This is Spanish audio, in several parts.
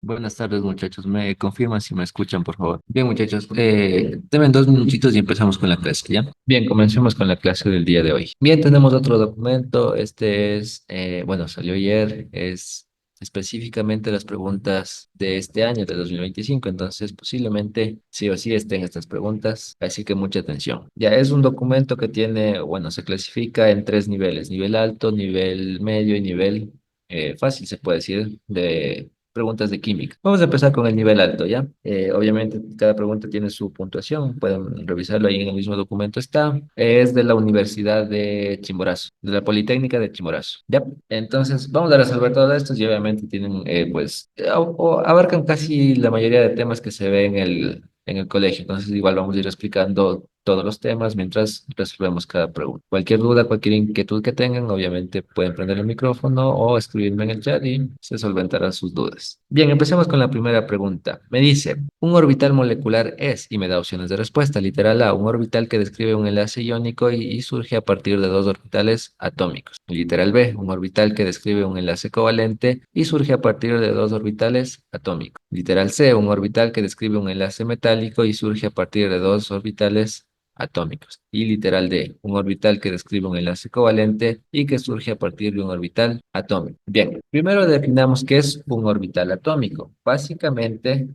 Buenas tardes, muchachos. ¿Me confirman si me escuchan, por favor? Bien, muchachos, denme 2 minutitos y empezamos con la clase, ¿ya? Bien, comencemos con la clase del día de hoy. Bien, tenemos otro documento. Este es, bueno, salió ayer. Es específicamente las preguntas de este año, de 2025. Entonces, posiblemente sí o sí estén estas preguntas. Así que mucha atención. Ya es un documento que tiene, bueno, se clasifica en 3 niveles: nivel alto, nivel medio y nivel fácil, se puede decir, de preguntas de química. Vamos a empezar con el nivel alto, ¿ya? Obviamente, cada pregunta tiene su puntuación. Pueden revisarlo ahí en el mismo documento. Está. Es de la Universidad de Chimborazo, de la Politécnica de Chimborazo, ¿ya? Entonces, vamos a resolver todos estos y obviamente tienen, pues, o abarcan casi la mayoría de temas que se ve en el colegio. Entonces, igual vamos a ir explicando todos los temas mientras resolvemos cada pregunta. Cualquier duda, cualquier inquietud que tengan, obviamente pueden prender el micrófono o escribirme en el chat y se solventarán sus dudas. Bien, empecemos con la primera pregunta. Me dice, un orbital molecular es, y me da opciones de respuesta. Literal A, un orbital que describe un enlace iónico y surge a partir de dos orbitales atómicos. Literal B, un orbital que describe un enlace covalente y surge a partir de dos orbitales atómicos. Literal C, un orbital que describe un enlace metálico y surge a partir de dos orbitales atómicos. Y literal D, un orbital que describe un enlace covalente y que surge a partir de un orbital atómico. Bien, primero definamos qué es un orbital atómico. Básicamente,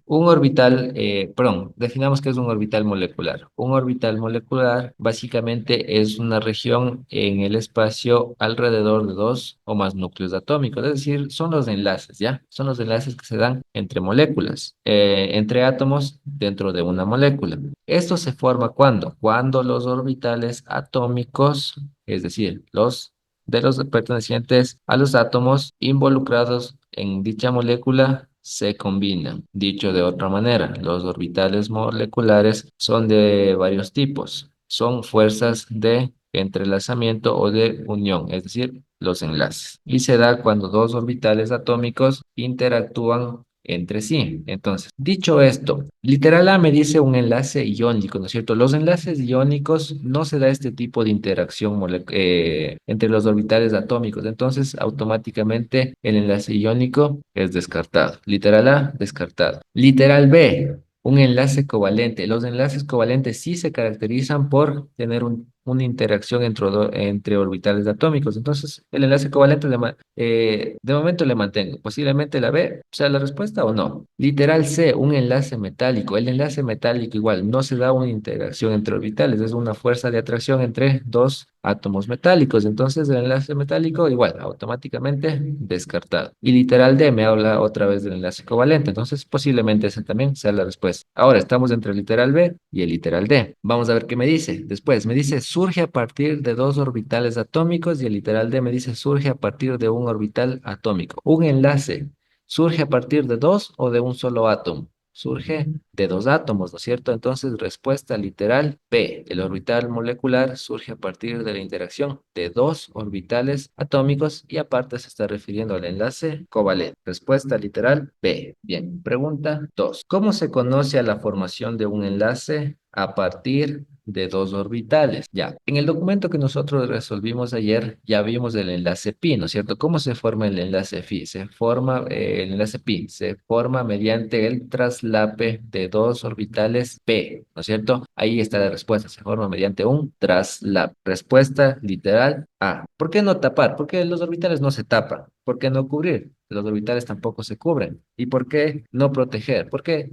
definamos qué es un orbital molecular. Un orbital molecular básicamente es una región en el espacio alrededor de dos o más núcleos atómicos, es decir, son los enlaces, ¿ya? Son los enlaces que se dan entre moléculas, entre átomos dentro de una molécula. Esto se forma cuando los orbitales atómicos, es decir, los de los pertenecientes a los átomos involucrados en dicha molécula se combinan. Dicho de otra manera, los orbitales moleculares son de varios tipos. Son fuerzas de entrelazamiento o de unión, es decir, los enlaces. Y se da cuando dos orbitales atómicos interactúan entre sí. Entonces, dicho esto, literal A me dice un enlace iónico, ¿no es cierto? Los enlaces iónicos no se da este tipo de interacción entre los orbitales atómicos. Entonces, automáticamente el enlace iónico es descartado. Literal A, descartado. Literal B, un enlace covalente. Los enlaces covalentes sí se caracterizan por tener una interacción entre orbitales atómicos. Entonces, el enlace covalente de momento le mantengo. Posiblemente la B sea la respuesta o no. Literal C, un enlace metálico. El enlace metálico igual no se da una interacción entre orbitales, es una fuerza de atracción entre dos átomos metálicos. Entonces, el enlace metálico igual, automáticamente descartado. Y literal D me habla otra vez del enlace covalente. Entonces, posiblemente esa también sea la respuesta. Ahora estamos entre el literal B y el literal D. Vamos a ver qué me dice. Después me dice surge a partir de dos orbitales atómicos y el literal D me dice surge a partir de un orbital atómico. Un enlace surge a partir de dos o de un solo átomo. Surge de dos átomos, ¿no es cierto? Entonces, respuesta literal B. El orbital molecular surge a partir de la interacción de dos orbitales atómicos y aparte se está refiriendo al enlace covalente. Respuesta literal B. Bien, pregunta 2. ¿Cómo se conoce a la formación de un enlace a partir de dos orbitales? Ya, en el documento que nosotros resolvimos ayer ya vimos el enlace pi, ¿no es cierto? ¿Cómo se forma el enlace pi? El enlace pi se forma mediante el traslape de dos orbitales p, ¿no es cierto? Ahí está la respuesta, se forma mediante un traslape. Respuesta literal A. ¿Por qué no tapar? Porque los orbitales no se tapan. ¿Por qué no cubrir? Los orbitales tampoco se cubren. ¿Y por qué no proteger? ¿Por qué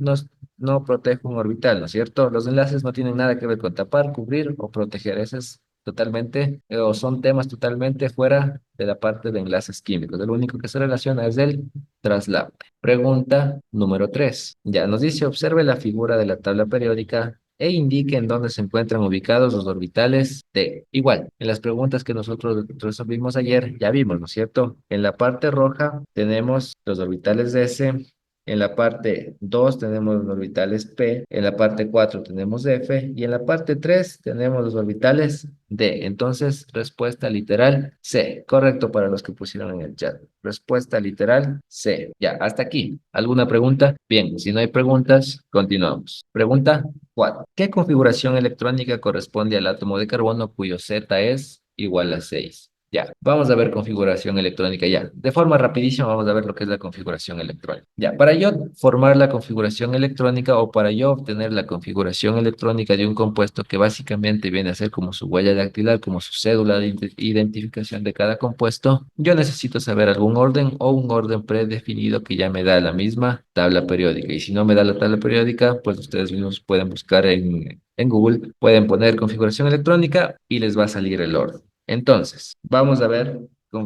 no protege un orbital, ¿no es cierto? Los enlaces no tienen nada que ver con tapar, cubrir o proteger. Ese es totalmente, o son temas totalmente fuera de la parte de enlaces químicos. Lo único que se relaciona es el traslape. Pregunta número 3. Ya nos dice, observe la figura de la tabla periódica e indique en dónde se encuentran ubicados los orbitales de igual. En las preguntas que nosotros resolvimos ayer, ya vimos, ¿no es cierto? En la parte roja tenemos los orbitales de S. En la parte 2 tenemos los orbitales p, en la parte 4 tenemos f y en la parte 3 tenemos los orbitales d. Entonces, respuesta literal C. Correcto para los que pusieron en el chat. Respuesta literal C. Ya, hasta aquí. ¿Alguna pregunta? Bien, si no hay preguntas, continuamos. Pregunta 4. ¿Qué configuración electrónica corresponde al átomo de carbono cuyo Z es igual a 6? Ya, vamos a ver configuración electrónica ya. De forma rapidísima vamos a ver lo que es la configuración electrónica. Ya, para yo formar la configuración electrónica o para yo obtener la configuración electrónica de un compuesto que básicamente viene a ser como su huella dactilar, como su cédula de identificación de cada compuesto, yo necesito saber algún orden o un orden predefinido que ya me da la misma tabla periódica. Y si no me da la tabla periódica, pues ustedes mismos pueden buscar en Google, pueden poner configuración electrónica y les va a salir el orden. Entonces, vamos a ver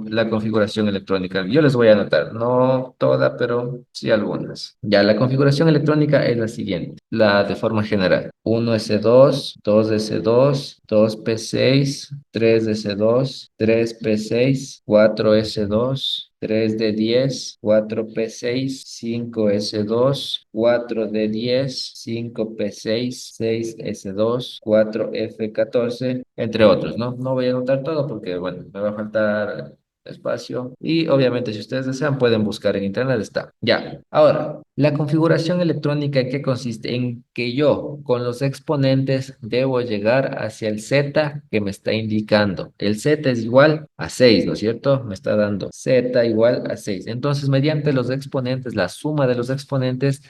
la configuración electrónica. Yo les voy a anotar, no toda, pero sí algunas. Ya, la configuración electrónica es la siguiente, la de forma general. 1S2, 2S2, 2P6, 3S2, 3P6, 4S2, 3D10, 4P6, 5S2, 4D10, 5P6, 6S2, 4F14, entre otros, ¿no? No voy a anotar todo porque, bueno, me va a faltar espacio. Y obviamente, si ustedes desean, pueden buscar en internet, está. Ya. Ahora, la configuración electrónica, ¿en qué consiste? En que yo, con los exponentes, debo llegar hacia el Z que me está indicando. El Z es igual a 6, ¿no es cierto? Me está dando Z igual a 6. Entonces, mediante los exponentes, la suma de los exponentes,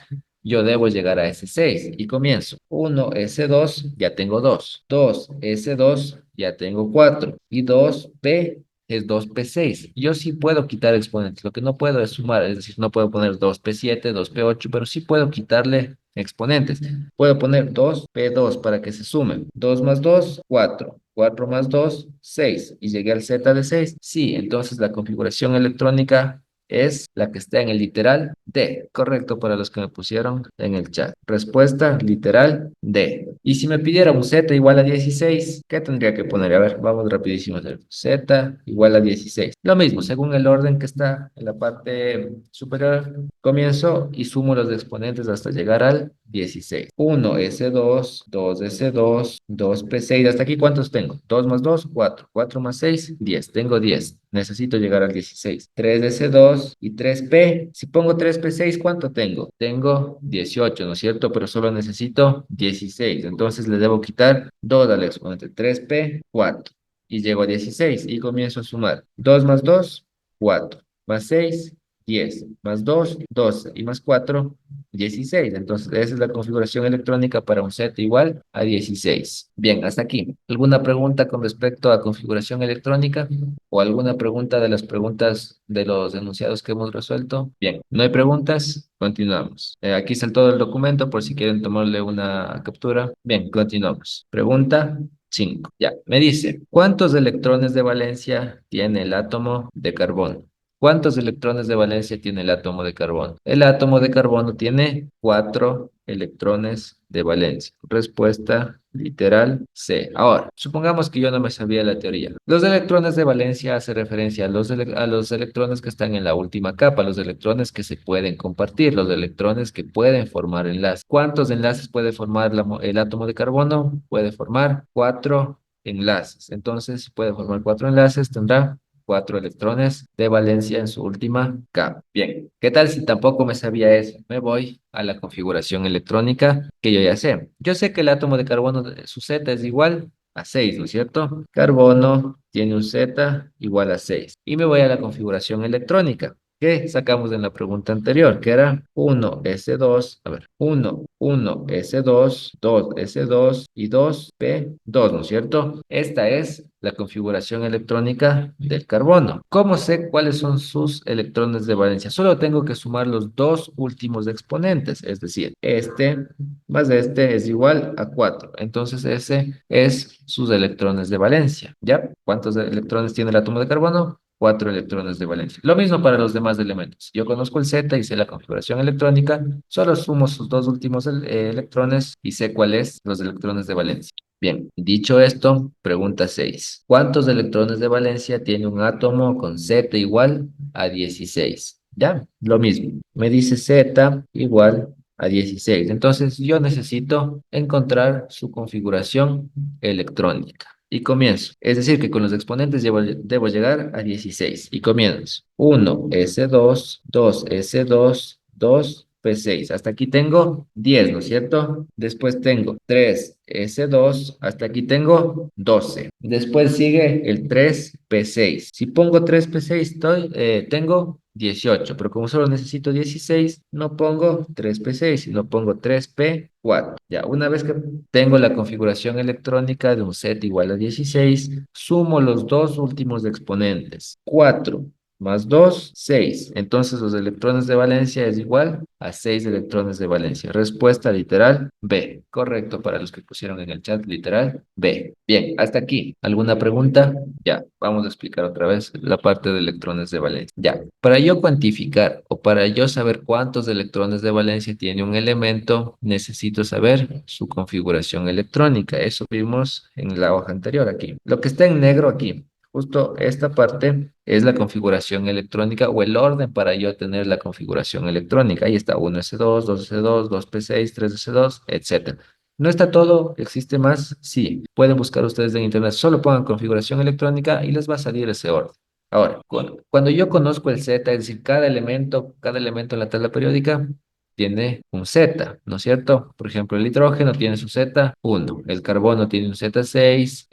yo debo llegar a ese 6 y comienzo. 1S2, ya tengo 2. 2S2, ya tengo 4. Y 2P es 2P6. Yo sí puedo quitar exponentes. Lo que no puedo es sumar, es decir, no puedo poner 2P7, 2P8, pero sí puedo quitarle exponentes. Puedo poner 2P2 para que se sumen. 2 más 2, 4. 4 más 2, 6. ¿Y llegué al Z de 6? Sí, entonces la configuración electrónica es la que está en el literal D. Correcto para los que me pusieron en el chat. Respuesta literal D. Y si me pidiera un Z igual a 16, ¿qué tendría que poner? A ver, vamos rapidísimo a hacer. Z igual a 16. Lo mismo, según el orden que está en la parte superior, comienzo y sumo los exponentes hasta llegar al 16. 1S2, 2S2, 2P6. ¿Hasta aquí cuántos tengo? 2 más 2, 4. 4 más 6, 10. Tengo 10. Necesito llegar al 16. 3S2 y 3P. Si pongo 3P6, ¿cuánto tengo? Tengo 18, ¿no es cierto? Pero solo necesito 16. Entonces le debo quitar 2 al exponente. 3P, 4. Y llego a 16 y comienzo a sumar. 2 más 2, 4. Más 6, 10. Más 2, 12. Y más 4, 16. Entonces, esa es la configuración electrónica para un set igual a 16. Bien, hasta aquí. ¿Alguna pregunta con respecto a configuración electrónica? ¿O alguna pregunta de las preguntas de los enunciados que hemos resuelto? Bien, no hay preguntas. Continuamos. Aquí está todo el documento por si quieren tomarle una captura. Bien, continuamos. Pregunta 5. Ya, me dice, ¿cuántos electrones de valencia tiene el átomo de carbono? ¿Cuántos electrones de valencia tiene el átomo de carbono? El átomo de carbono tiene 4 electrones de valencia. Respuesta literal C. Ahora, supongamos que yo no me sabía la teoría. Los electrones de valencia hace referencia a a los electrones que están en la última capa, los electrones que se pueden compartir, los electrones que pueden formar enlaces. ¿Cuántos enlaces puede formar el átomo de carbono? Puede formar 4 enlaces. Entonces, si puede formar 4 enlaces, tendrá 4 electrones de valencia en su última capa. Bien, ¿qué tal si tampoco me sabía eso? Me voy a la configuración electrónica que yo ya sé. Yo sé que el átomo de carbono, su Z es igual a 6, ¿no es cierto? Carbono tiene un Z igual a 6. Y me voy a la configuración electrónica que sacamos en la pregunta anterior, que era 1S2, a ver, 1S2, 2S2 y 2P2, ¿no es cierto? Esta es la configuración electrónica del carbono. ¿Cómo sé cuáles son sus electrones de valencia? Solo tengo que sumar los dos últimos exponentes, es decir, este más este es igual a 4. Entonces ese es sus electrones de valencia. ¿Ya? ¿Cuántos electrones tiene el átomo de carbono? 4 electrones de valencia. Lo mismo para los demás elementos. Yo conozco el Z y sé la configuración electrónica, solo sumo sus dos últimos electrones y sé cuáles los electrones de valencia. Bien, dicho esto, pregunta 6. ¿Cuántos electrones de valencia tiene un átomo con Z igual a 16? Ya, lo mismo. Me dice Z igual a 16. Entonces yo necesito encontrar su configuración electrónica. Y comienzo. Es decir, que con los exponentes debo llegar a 16. Y comienzo. 1S2, 2S2, 2 P6. Hasta aquí tengo 10, ¿no es cierto? Después tengo 3S2, hasta aquí tengo 12. Después sigue el 3P6. Si pongo 3P6, tengo 18, pero como solo necesito 16, no pongo 3P6, sino pongo 3P4. Ya, una vez que tengo la configuración electrónica de un set igual a 16, sumo los dos últimos exponentes. 4 más 2, 6. Entonces los electrones de valencia es igual a 6 electrones de valencia. Respuesta literal B. Correcto para los que pusieron en el chat literal B. Bien, hasta aquí. ¿Alguna pregunta? Ya, vamos a explicar otra vez la parte de electrones de valencia. Ya, para yo cuantificar o para yo saber cuántos electrones de valencia tiene un elemento, necesito saber su configuración electrónica. Eso vimos en la hoja anterior aquí. Lo que está en negro aquí. Justo esta parte es la configuración electrónica o el orden para yo tener la configuración electrónica. Ahí está 1s2, 2s2, 2p6, 3s2, etcétera. ¿No está todo? ¿Existe más? Sí. Pueden buscar ustedes en internet. Solo pongan configuración electrónica y les va a salir ese orden. Ahora, cuando yo conozco el Z, es decir, cada elemento en la tabla periódica tiene un Z, ¿no es cierto? Por ejemplo, el hidrógeno tiene su Z1, el carbono tiene un Z6,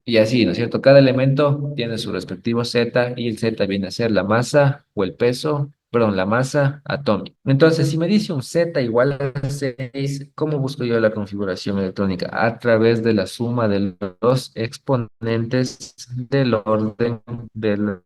y así, ¿no es cierto? Cada elemento tiene su respectivo Z y el Z viene a ser la masa o el peso, perdón, la masa atómica. Entonces, si me dice un Z igual a 6, ¿cómo busco yo la configuración electrónica? A través de la suma de los exponentes del orden de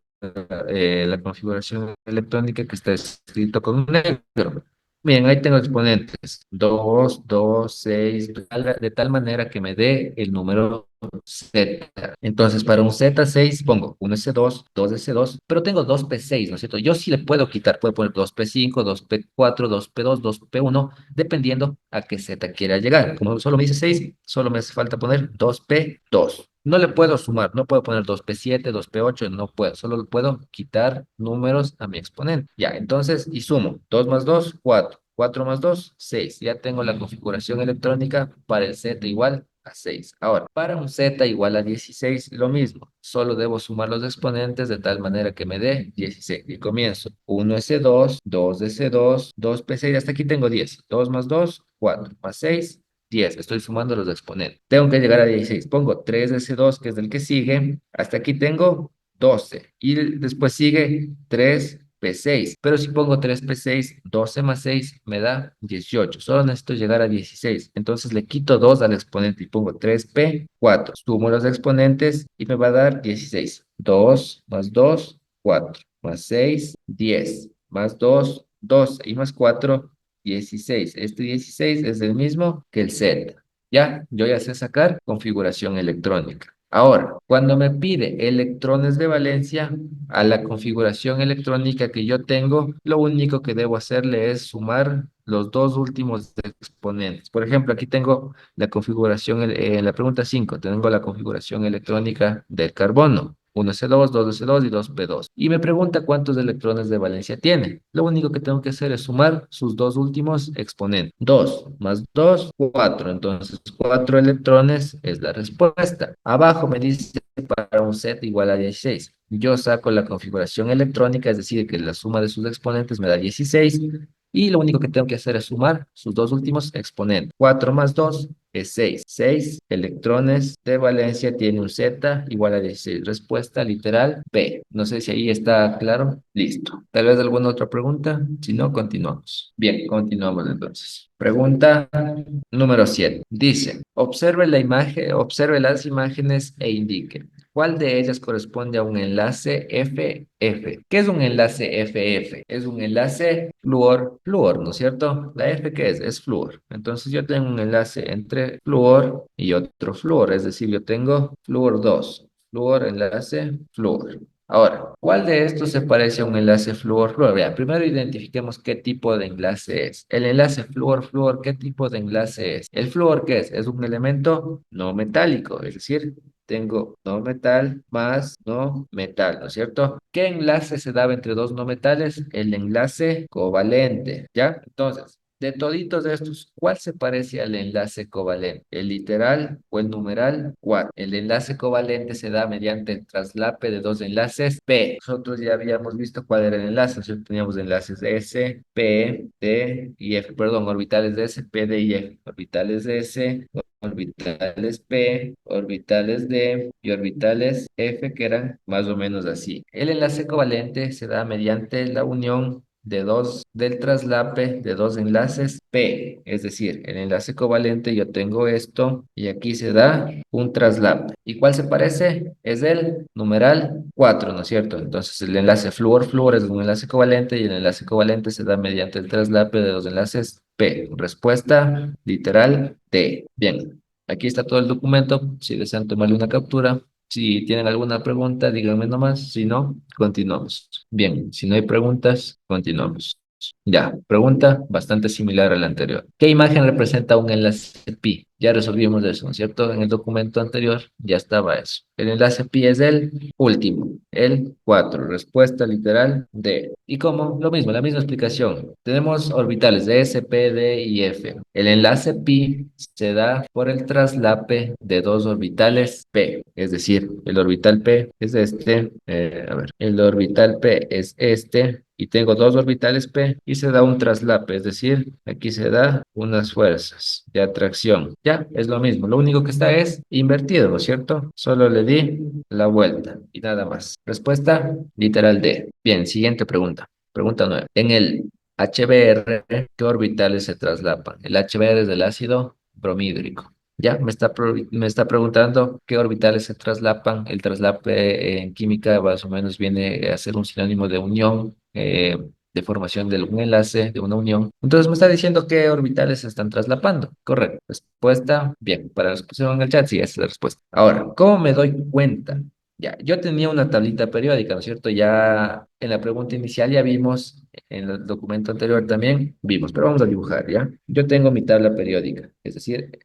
la configuración electrónica que está escrito con negro. Bien, ahí tengo exponentes. 2, 2, 6, de tal manera que me dé el número Z. Entonces, para un Z6 pongo un S2, 2S2, pero tengo 2P6, ¿no es cierto? Yo sí le puedo quitar, puedo poner 2P5, 2P4, 2P2, 2P1, dependiendo a qué Z quiera llegar. Como solo me dice 6, solo me hace falta poner 2P2. No le puedo sumar, no puedo poner 2P7, 2P8, no puedo, solo le puedo quitar números a mi exponente. Ya, entonces, y sumo, 2 más 2, 4, 4 más 2, 6. Ya tengo la configuración electrónica para el Z igual a 6. Ahora, para un Z igual a 16, lo mismo, solo debo sumar los exponentes de tal manera que me dé 16. Y comienzo, 1S2, 2S2, 2P6, hasta aquí tengo 10. 2 más 2, 4, más 6, 10. Estoy sumando los exponentes. Tengo que llegar a 16. Pongo 3S2, que es el que sigue. Hasta aquí tengo 12. Y después sigue 3P6. Pero si pongo 3P6, 12 más 6 me da 18. Solo necesito llegar a 16. Entonces le quito 2 al exponente y pongo 3P4. Sumo los exponentes y me va a dar 16. 2 más 2, 4. Más 6, 10. Más 2, 12. Y más 4, 16. Este 16 es el mismo que el Z. Ya, yo ya sé sacar configuración electrónica. Ahora, cuando me pide electrones de valencia a la configuración electrónica que yo tengo, lo único que debo hacerle es sumar los dos últimos exponentes. Por ejemplo, aquí tengo la configuración, en la pregunta 5 tengo la configuración electrónica del carbono. 1s2, 2s2 y 2p2. Y me pregunta cuántos electrones de valencia tiene. Lo único que tengo que hacer es sumar sus dos últimos exponentes. 2 más 2, 4. Entonces, 4 electrones es la respuesta. Abajo me dice para un set igual a 16. Yo saco la configuración electrónica, es decir, que la suma de sus exponentes me da 16. Y lo único que tengo que hacer es sumar sus dos últimos exponentes. 4 más 2 es 6. 6 electrones de valencia tiene un Z igual a 16. Respuesta literal B. No sé si ahí está claro. Listo. ¿Tal vez alguna otra pregunta? Si no, continuamos. Bien, continuamos entonces. Pregunta número 7. Dice, observe las imágenes e indique cuál de ellas corresponde a un enlace FF. ¿Qué es un enlace FF? Es un enlace flúor, ¿no es cierto? ¿La F qué es? Es flúor. Entonces yo tengo un enlace entre flúor y otro flúor, es decir, yo tengo flúor 2, flúor, enlace, flúor. Ahora, ¿cuál de estos se parece a un enlace flúor-flúor? Vea, primero identifiquemos qué tipo de enlace es. El enlace flúor-flúor, ¿qué tipo de enlace es? ¿El flúor qué es? Es un elemento no metálico, es decir, tengo no metal más no metal, ¿no es cierto? ¿Qué enlace se daba entre dos no metales? El enlace covalente, ¿ya? Entonces, De toditos estos, ¿cuál se parece al enlace covalente? ¿El literal o el numeral? ¿Cuál? El enlace covalente se da mediante el traslape de dos enlaces P. Nosotros ya habíamos visto cuál era el enlace. Nosotros teníamos enlaces de S, P, D y F. Perdón, orbitales de S, P, D y F. Orbitales de S, orbitales P, orbitales D y orbitales F, que eran más o menos así. El enlace covalente se da mediante la unión del traslape de dos enlaces P, es decir, el enlace covalente yo tengo esto y aquí se da un traslape. ¿Y cuál se parece? Es el numeral 4, ¿no es cierto? Entonces el enlace flúor-flúor es un enlace covalente y el enlace covalente se da mediante el traslape de dos enlaces P. Respuesta literal D. Bien, aquí está todo el documento. Si desean tomarle una captura. Si tienen alguna pregunta, díganme nomás. Si no, continuamos. Bien, si no hay preguntas, continuamos. Ya, pregunta bastante similar a la anterior. ¿Qué imagen representa un enlace pi? Ya resolvimos eso, ¿no es cierto? En el documento anterior ya estaba eso. El enlace pi es el último, el 4. Respuesta literal D. ¿Y cómo? Lo mismo, la misma explicación. Tenemos orbitales de S, P, D y F. El enlace pi se da por el traslape de dos orbitales P. Es decir, el orbital P es este. A ver, el orbital P es este y tengo dos orbitales P y se da un traslape, es decir, aquí se da unas fuerzas de atracción. Ya, es lo mismo, lo único que está es invertido, ¿no es cierto? Solo le di la vuelta y nada más. Respuesta literal D. Bien, siguiente pregunta. Pregunta 9. En el HBr, ¿qué orbitales se traslapan? El HBr es del ácido bromhídrico. Ya, me está preguntando qué orbitales se traslapan. El traslape en química más o menos viene a ser un sinónimo de unión, de formación de un enlace, de una unión. Entonces me está diciendo qué orbitales se están traslapando. Correcto. Respuesta, bien. Para los que pusieron en el chat, sí, esa es la respuesta. Ahora, ¿cómo me doy cuenta? Ya, yo tenía una tablita periódica, ¿no es cierto? Ya en la pregunta inicial ya vimos, en el documento anterior también vimos, pero vamos a dibujar, ¿ya? Yo tengo mi tabla periódica, es decir,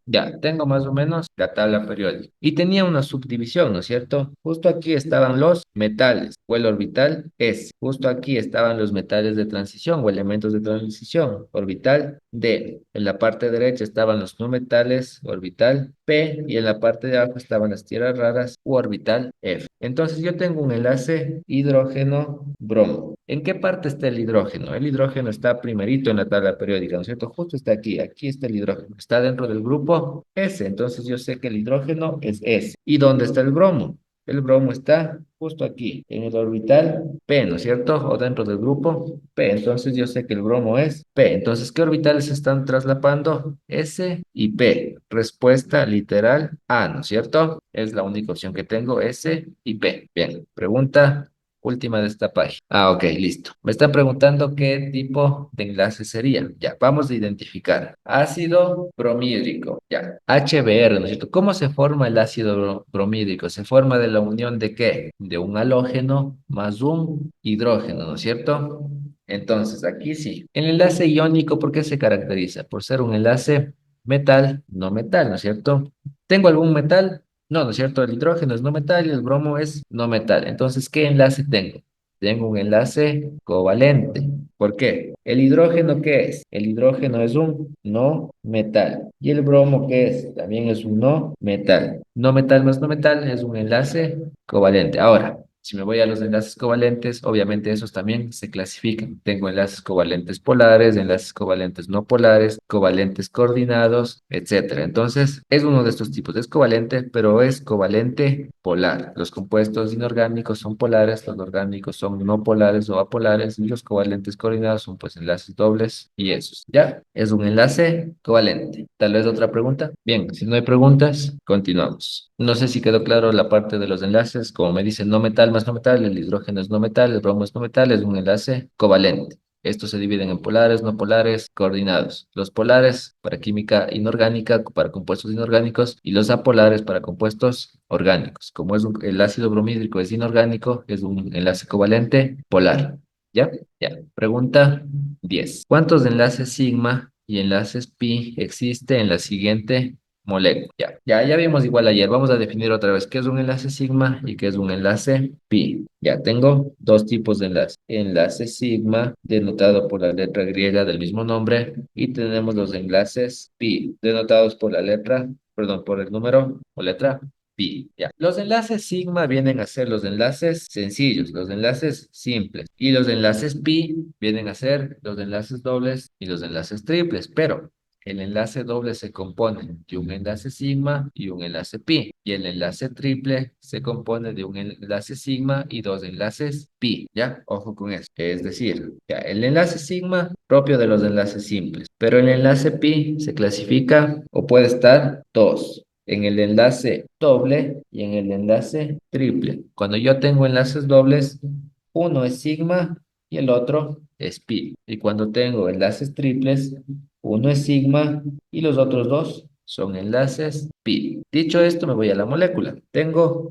ya, tengo más o menos la tabla periódica. Y tenía una subdivisión, ¿no es cierto? Justo aquí estaban los metales o el orbital S. Justo aquí estaban los metales de transición o elementos de transición, orbital D. En la parte derecha estaban los no metales, orbital P. Y en la parte de abajo estaban las tierras raras u orbital F. Entonces yo tengo un enlace hidrógeno-bromo. ¿En qué parte está el hidrógeno? El hidrógeno está primerito en la tabla periódica, ¿no es cierto? Justo está aquí, aquí está el hidrógeno. Está dentro del grupo S, entonces yo sé que el hidrógeno es S. ¿Y dónde está el bromo? El bromo está justo aquí, en el orbital P, ¿no es cierto? O dentro del grupo P. Entonces yo sé que el bromo es P. Entonces, ¿qué orbitales se están traslapando? S y P. Respuesta literal A, ¿no es cierto? Es la única opción que tengo, S y P. Bien, pregunta última de esta página. Ah, ok, listo. Me están preguntando qué tipo de enlace sería. Ya, vamos a identificar. Ácido bromídrico. Ya, HBr, ¿no es cierto? ¿Cómo se forma el ácido bromídrico? Se forma de la unión de ¿qué? De un halógeno más un hidrógeno, ¿no es cierto? Entonces, aquí sí. El enlace iónico, ¿por qué se caracteriza? Por ser un enlace metal, no metal, ¿no es cierto? ¿Tengo algún metal? No, ¿no es cierto? El hidrógeno es no metal y el bromo es no metal. Entonces, ¿qué enlace tengo? Tengo un enlace covalente. ¿Por qué? ¿El hidrógeno qué es? El hidrógeno es un no metal. ¿Y el bromo qué es? También es un no metal. No metal más no metal es un enlace covalente. Ahora, si me voy a los enlaces covalentes, obviamente esos también se clasifican. Tengo enlaces covalentes polares, enlaces covalentes no polares, covalentes coordinados, etcétera. Entonces, es uno de estos tipos. Es covalente, pero es covalente polar. Los compuestos inorgánicos son polares, los orgánicos son no polares o apolares, y los covalentes coordinados son pues enlaces dobles y esos. ¿Ya? Es un enlace covalente. Tal vez otra pregunta. Bien, si no hay preguntas, continuamos. No sé si quedó claro la parte de los enlaces. Como me dicen no metal más no metal, el hidrógeno es no metal, el bromo es no metal, es un enlace covalente. Estos se dividen en polares, no polares, coordinados. Los polares para química inorgánica, para compuestos inorgánicos, y los apolares para compuestos orgánicos. Como el ácido bromídrico es inorgánico, es un enlace covalente polar. ¿Ya? Ya. Pregunta 10. ¿Cuántos enlaces sigma y enlaces pi existe en la siguiente molécula. Ya vimos igual ayer. Vamos a definir otra vez qué es un enlace sigma y qué es un enlace pi. Ya tengo dos tipos de enlace. Enlace sigma, denotado por la letra griega del mismo nombre, y tenemos los enlaces pi, denotados por la letra, perdón, por el número o letra pi. Ya. Los enlaces sigma vienen a ser los enlaces sencillos, los enlaces simples, y los enlaces pi vienen a ser los enlaces dobles y los enlaces triples, pero el enlace doble se compone de un enlace sigma y un enlace pi. Y el enlace triple se compone de un enlace sigma y dos enlaces pi. ¿Ya? Ojo con eso. Es decir, ya, el enlace sigma propio de los enlaces simples. Pero el enlace pi se clasifica o puede estar dos en el enlace doble y en el enlace triple. Cuando yo tengo enlaces dobles, uno es sigma y el otro es pi. Y cuando tengo enlaces triples, uno es sigma y los otros dos son enlaces pi. Dicho esto, me voy a la molécula.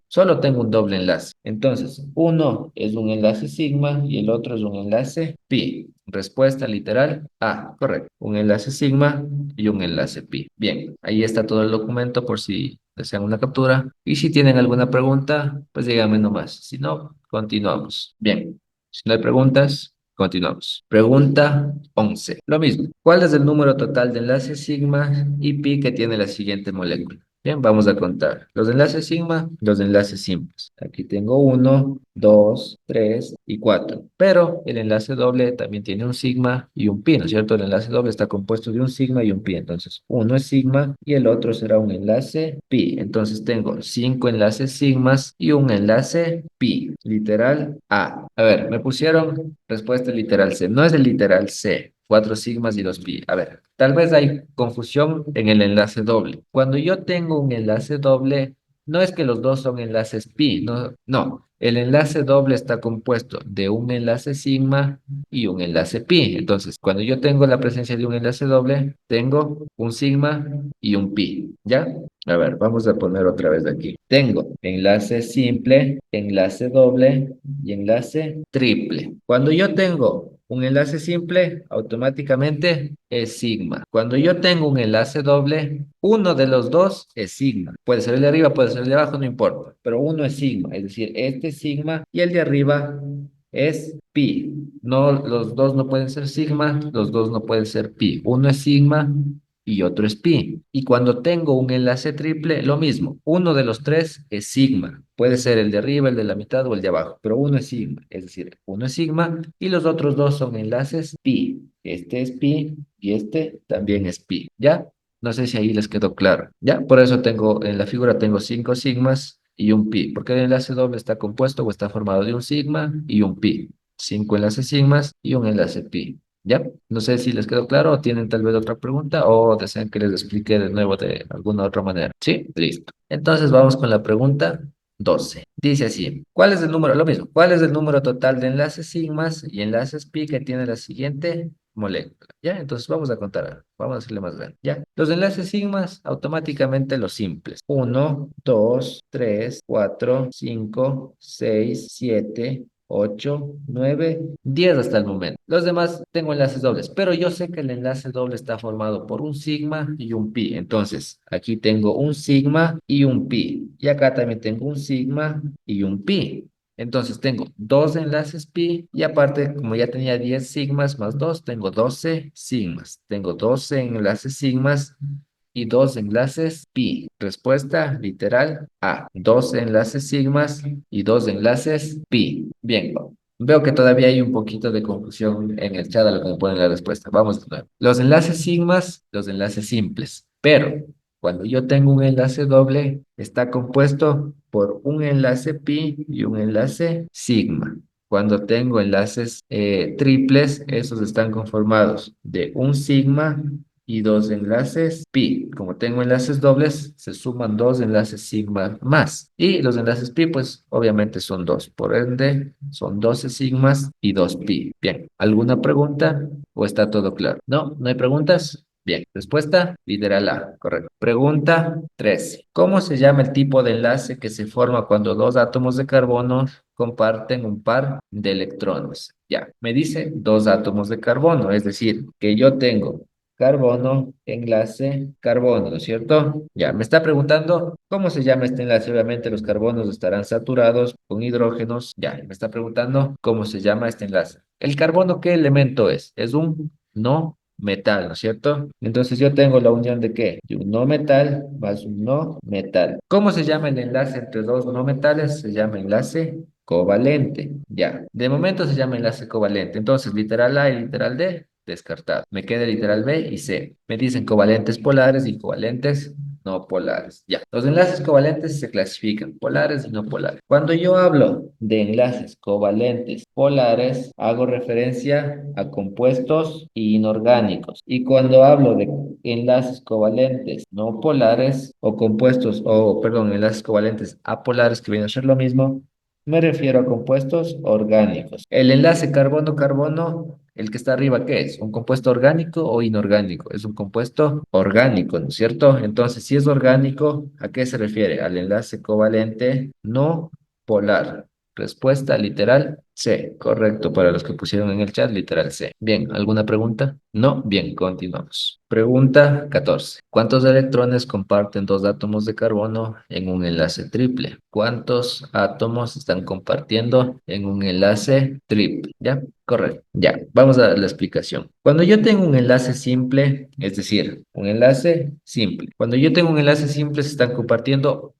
Solo tengo un doble enlace. Entonces, uno es un enlace sigma y el otro es un enlace pi. Respuesta literal A, correcto. Un enlace sigma y un enlace pi. Bien, ahí está todo el documento por si desean una captura. Y si tienen alguna pregunta, pues díganme nomás. Si no, continuamos. Bien, si no hay preguntas, continuamos. Pregunta 11. Lo mismo. ¿Cuál es el número total de enlaces sigma y pi que tiene la siguiente molécula? Bien, vamos a contar. Los enlaces sigma, los enlaces simples. Aquí tengo uno, 2, 3 y 4. Pero el enlace doble también tiene un sigma y un pi, ¿no es cierto? El enlace doble está compuesto de un sigma y un pi. Entonces, uno es sigma y el otro será un enlace pi. Entonces, tengo 5 enlaces sigmas y un enlace pi. Literal A. A ver, me pusieron respuesta literal C. No es el literal C. 4 sigmas y 2 pi. A ver, tal vez hay confusión en el enlace doble. Cuando yo tengo un enlace doble, no es que los dos son enlaces pi, no, no. El enlace doble está compuesto de un enlace sigma y un enlace pi. Entonces, cuando yo tengo la presencia de un enlace doble, tengo un sigma y un pi. ¿Ya? A ver, vamos a poner otra vez aquí. Tengo enlace simple, enlace doble y enlace triple. Cuando yo tengo un enlace simple, automáticamente es sigma. Cuando yo tengo un enlace doble, uno de los dos es sigma. Puede ser el de arriba, puede ser el de abajo, no importa. Pero uno es sigma, es decir, este es sigma y el de arriba es pi. No, los dos no pueden ser sigma, los dos no pueden ser pi. Uno es sigma y otro es pi. Y cuando tengo un enlace triple, lo mismo. Uno de los tres es sigma. Puede ser el de arriba, el de la mitad o el de abajo, pero uno es sigma. Es decir, uno es sigma y los otros dos son enlaces pi. Este es pi y este también es pi. ¿Ya? No sé si ahí les quedó claro. ¿Ya? Por eso tengo, en la figura tengo 5 sigmas y un pi, porque el enlace doble está compuesto o está formado de un sigma y un pi. 5 enlaces sigmas y un enlace pi. ¿Ya? No sé si les quedó claro o tienen tal vez otra pregunta o desean que les explique de nuevo de alguna otra manera. ¿Sí? Listo. Entonces vamos con la pregunta 12. Dice así, ¿cuál es el número? Lo mismo, ¿cuál es el número total de enlaces sigmas y enlaces pi que tiene la siguiente molécula? ¿Ya? Entonces vamos a contar, vamos a hacerle más grande. ¿Ya? Los enlaces sigmas, automáticamente los simples. Uno, 2, 3, 4, 5, 6, 7, 8, 9, 10 hasta el momento. Los demás tengo enlaces dobles, pero yo sé que el enlace doble está formado por un sigma y un pi. Entonces, aquí tengo un sigma y un pi. Y acá también tengo un sigma y un pi. Entonces tengo dos enlaces pi y aparte, como ya tenía 10 sigmas más 2 tengo 12 sigmas. Tengo 12 enlaces sigmas y dos enlaces pi. Respuesta literal A. Dos enlaces sigmas y dos enlaces pi. Bien, veo que todavía hay un poquito de confusión en el chat a lo que me ponen la respuesta. Vamos de nuevo. Los enlaces sigmas, los enlaces simples. Pero cuando yo tengo un enlace doble, está compuesto por un enlace pi y un enlace sigma. Cuando tengo enlaces triples, esos están conformados de un sigma y dos enlaces pi. Como tengo enlaces dobles, se suman dos enlaces sigma más. Y los enlaces pi, pues obviamente son dos. Por ende, son 12 sigmas y 2 pi. Bien, ¿alguna pregunta o está todo claro? No, ¿no hay preguntas? Bien, respuesta literal A, correcto. Pregunta 13. ¿Cómo se llama el tipo de enlace que se forma cuando dos átomos de carbono comparten un par de electrones? Ya, me dice dos átomos de carbono, es decir, que yo tengo carbono, enlace, carbono, ¿no es cierto? Ya, me está preguntando cómo se llama este enlace. Obviamente los carbonos estarán saturados con hidrógenos. Ya, me está preguntando cómo se llama este enlace. ¿El carbono qué elemento es? Es un no metal, ¿no es cierto? Entonces yo tengo la unión de ¿qué? De un no metal más un no metal. ¿Cómo se llama el enlace entre dos no metales? Se llama enlace covalente. Ya, de momento se llama enlace covalente. Entonces, literal A y literal D, descartado. Me queda literal B y C. Me dicen covalentes polares y covalentes no polares. Ya, los enlaces covalentes se clasifican polares y no polares. Cuando yo hablo de enlaces covalentes polares, hago referencia a compuestos inorgánicos. Y cuando hablo de enlaces covalentes no polares o compuestos, o perdón, enlaces covalentes apolares, que viene a ser lo mismo, me refiero a compuestos orgánicos. El enlace carbono-carbono, el que está arriba, ¿qué es? ¿Un compuesto orgánico o inorgánico? Es un compuesto orgánico, ¿no es cierto? Entonces, si es orgánico, ¿a qué se refiere? Al enlace covalente no polar. Respuesta literal C. Correcto para los que pusieron en el chat, literal C. Bien, ¿alguna pregunta? No. Bien, continuamos. Pregunta 14. ¿Cuántos electrones comparten dos átomos de carbono en un enlace triple? ¿Cuántos átomos están compartiendo en un enlace triple? ¿Ya? Correcto. Ya, vamos a la explicación. Cuando yo tengo un enlace simple, es decir, un enlace simple. Cuando yo tengo un enlace simple, se están compartiendo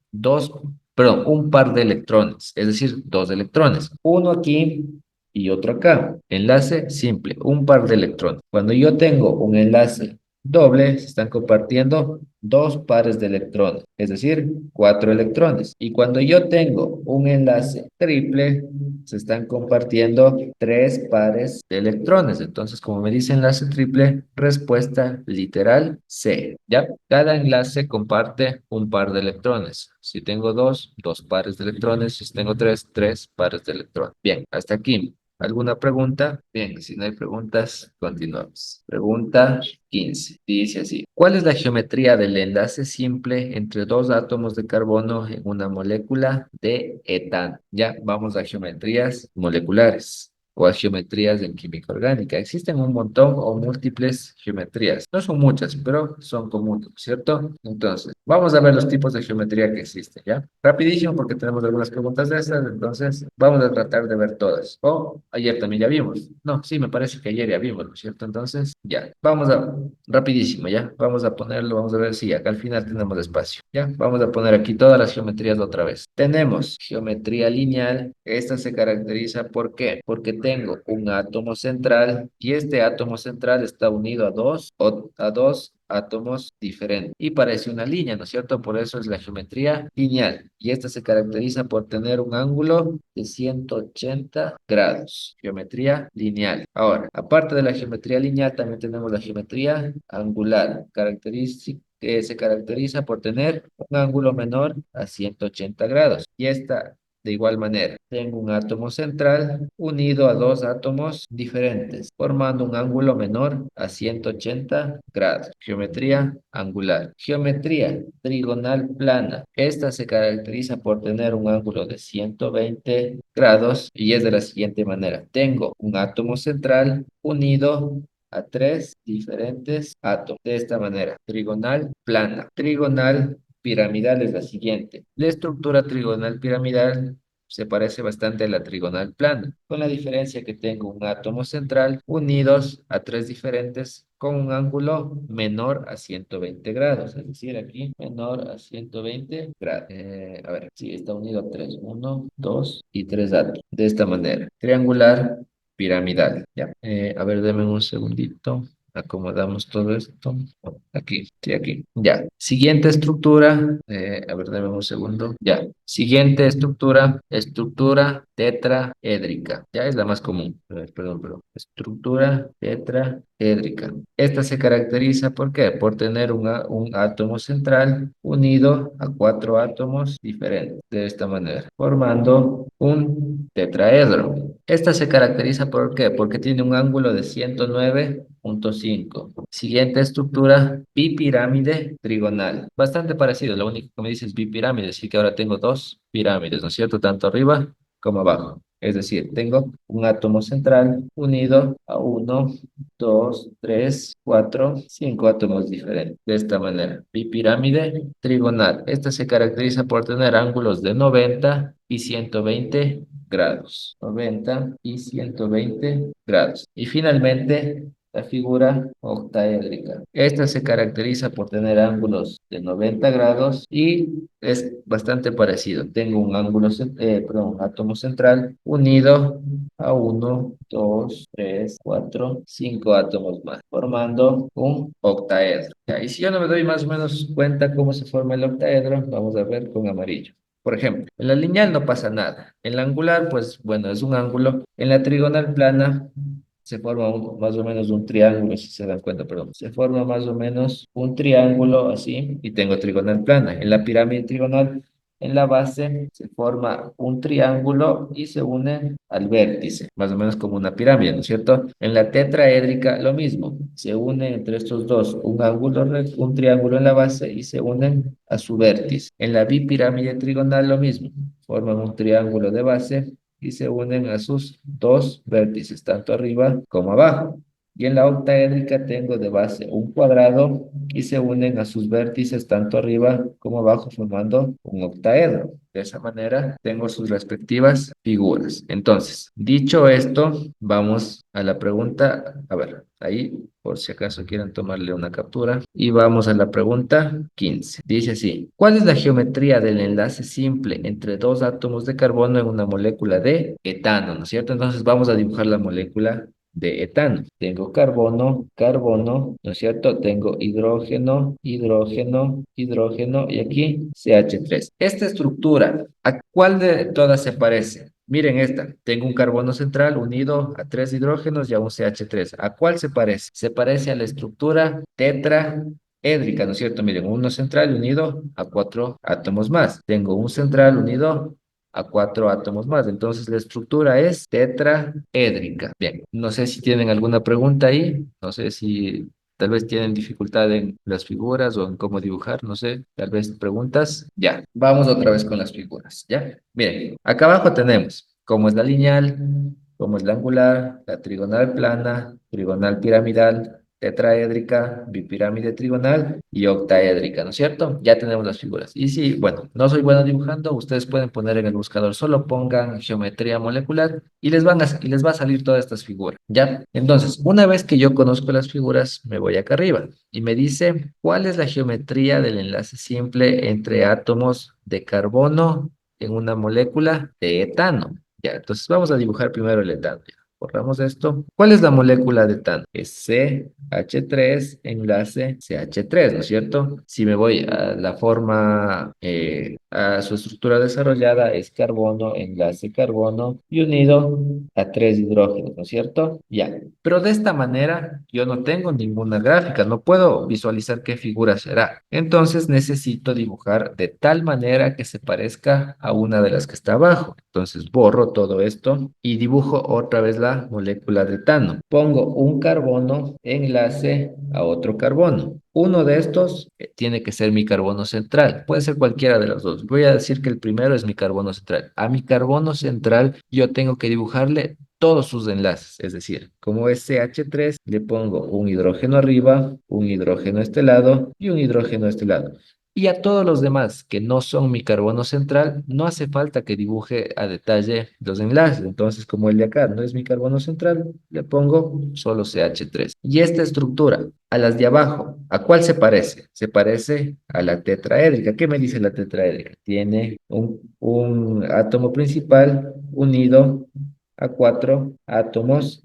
un par de electrones, es decir, dos electrones. Uno aquí y otro acá. Enlace simple, un par de electrones. Cuando yo tengo un enlace doble, se están compartiendo dos pares de electrones, es decir, cuatro electrones. Y cuando yo tengo un enlace triple, se están compartiendo tres pares de electrones. Entonces, como me dice enlace triple, respuesta literal C. ¿Ya? Cada enlace comparte un par de electrones. Si tengo dos pares de electrones. Si tengo tres pares de electrones. Bien, hasta aquí. ¿Alguna pregunta? Bien, si no hay preguntas, continuamos. Pregunta 15. Dice así. ¿Cuál es la geometría del enlace simple entre dos átomos de carbono en una molécula de etano? Ya, vamos a geometrías moleculares o a geometrías en química orgánica. Existen un montón o múltiples geometrías. No son muchas, pero son comunes, ¿cierto? Entonces, vamos a ver los tipos de geometría que existen, ¿ya? Rapidísimo porque tenemos algunas preguntas de estas, entonces vamos a tratar de ver todas. O ayer también ya vimos. No, sí, me parece que ayer ya vimos, ¿no es cierto? Entonces, ya, rapidísimo, ¿ya? Vamos a ponerlo, vamos a ver si acá al final tenemos espacio, ¿ya? Vamos a poner aquí todas las geometrías otra vez. Tenemos geometría lineal. Esta se caracteriza ¿por qué? Porque tengo un átomo central y este átomo central está unido a dos átomos diferentes y parece una línea, ¿no es cierto? Por eso es la geometría lineal y esta se caracteriza por tener un ángulo de 180 grados. Geometría lineal. Ahora, aparte de la geometría lineal, también tenemos la geometría angular, característica que se caracteriza por tener un ángulo menor a 180 grados. Y esta de igual manera, tengo un átomo central unido a dos átomos diferentes, formando un ángulo menor a 180 grados. Geometría angular. Geometría trigonal plana. Esta se caracteriza por tener un ángulo de 120 grados y es de la siguiente manera. Tengo un átomo central unido a tres diferentes átomos. De esta manera, trigonal plana. Trigonal piramidal es la siguiente. La estructura trigonal piramidal se parece bastante a la trigonal plana, con la diferencia que tengo un átomo central unidos a tres diferentes con un ángulo menor a 120 grados, es decir, aquí menor a 120 grados. A ver, sí, está unido a tres, uno, dos y tres átomos, de esta manera. Triangular piramidal, ya. A ver, denme un segundito. Acomodamos todo esto. Aquí, sí, aquí. Ya. Siguiente estructura. A ver, dame un segundo. Ya. Siguiente estructura. Estructura tetraédrica. Ya es la más común. A ver, perdón. Estructura tetraédrica. Esta se caracteriza ¿por qué? Por tener un átomo central unido a cuatro átomos diferentes. De esta manera. Formando un tetraedro. Esta se caracteriza ¿por qué? Porque tiene un ángulo de 109,5. Siguiente estructura, bipirámide trigonal. Bastante parecido, lo único que me dice es bipirámide, así que ahora tengo dos pirámides, ¿no es cierto? Tanto arriba como abajo. Es decir, tengo un átomo central unido a uno 2, 3, 4, 5 átomos diferentes. De esta manera. Bipirámide trigonal. Esta se caracteriza por tener ángulos de 90 y 120 grados. 90 y 120 grados. Y finalmente, la figura octaédrica. Esta se caracteriza por tener ángulos de 90 grados y es bastante parecido. Tengo un ángulo, perdón, un átomo central unido a uno, 2, 3, 4, 5 átomos más, formando un octaedro. Ya, y si yo no me doy más o menos cuenta cómo se forma el octaedro, vamos a ver con amarillo. Por ejemplo, en la lineal no pasa nada. En la angular, pues bueno, es un ángulo. En la trigonal plana se forma más o menos un triángulo, si se dan cuenta, perdón. Se forma más o menos un triángulo así y tengo trigonal plana. En la pirámide trigonal, en la base se forma un triángulo y se une al vértice, más o menos como una pirámide, ¿no es cierto? En la tetraédrica lo mismo, se une entre estos dos un ángulo, un triángulo en la base y se unen a su vértice. En la bipirámide trigonal lo mismo, forman un triángulo de base y se unen a sus dos vértices, tanto arriba como abajo. Y en la octaédrica tengo de base un cuadrado y se unen a sus vértices tanto arriba como abajo formando un octaedro. De esa manera tengo sus respectivas figuras. Entonces, dicho esto, vamos a la pregunta, a ver, ahí por si acaso quieren tomarle una captura. Y vamos a la pregunta 15. Dice así, ¿cuál es la geometría del enlace simple entre dos átomos de carbono en una molécula de etano? ¿No es cierto? Entonces vamos a dibujar la molécula de etano. Tengo carbono, carbono, ¿no es cierto? Tengo hidrógeno, hidrógeno, hidrógeno y aquí CH3. Esta estructura, ¿a cuál de todas se parece? Miren esta, tengo un carbono central unido a tres hidrógenos y a un CH3. ¿A cuál se parece? Se parece a la estructura tetraédrica, ¿no es cierto? Miren, uno central unido a cuatro átomos más. Tengo un central unido a cuatro átomos más. Entonces la estructura es tetraédrica. Bien, no sé si tienen alguna pregunta ahí, no sé si tal vez tienen dificultad en las figuras o en cómo dibujar, no sé, tal vez preguntas. Ya, vamos otra vez con las figuras, ¿ya? Miren, acá abajo tenemos cómo es la lineal, cómo es la angular, la trigonal plana, trigonal piramidal, tetraédrica, bipirámide trigonal y octaédrica, ¿no es cierto? Ya tenemos las figuras. Y si, bueno, no soy bueno dibujando, ustedes pueden poner en el buscador, solo pongan geometría molecular y y les va a salir todas estas figuras, ¿ya? Entonces, una vez que yo conozco las figuras, me voy acá arriba y me dice, ¿cuál es la geometría del enlace simple entre átomos de carbono en una molécula de etano? Ya, entonces vamos a dibujar primero el etano. Ya. Borramos esto. ¿Cuál es la molécula de etano? Es CH3 enlace CH3, ¿no es cierto? Si me voy a la forma, a su estructura desarrollada, es carbono, enlace carbono y unido a tres hidrógenos, ¿no es cierto? Ya. Pero de esta manera yo no tengo ninguna gráfica, no puedo visualizar qué figura será. Entonces necesito dibujar de tal manera que se parezca a una de las que está abajo. Entonces borro todo esto y dibujo otra vez la molécula de etano. Pongo un carbono enlace a otro carbono. Uno de estos tiene que ser mi carbono central. Puede ser cualquiera de los dos. Voy a decir que el primero es mi carbono central. A mi carbono central yo tengo que dibujarle todos sus enlaces. Es decir, como es CH3, le pongo un hidrógeno arriba, un hidrógeno a este lado y un hidrógeno a este lado. Y a todos los demás que no son mi carbono central, no hace falta que dibuje a detalle los enlaces. Entonces, como el de acá no es mi carbono central, le pongo solo CH3. Y esta estructura, a las de abajo, ¿a cuál se parece? Se parece a la tetraédrica. ¿Qué me dice la tetraédrica? Tiene un átomo principal unido a cuatro átomos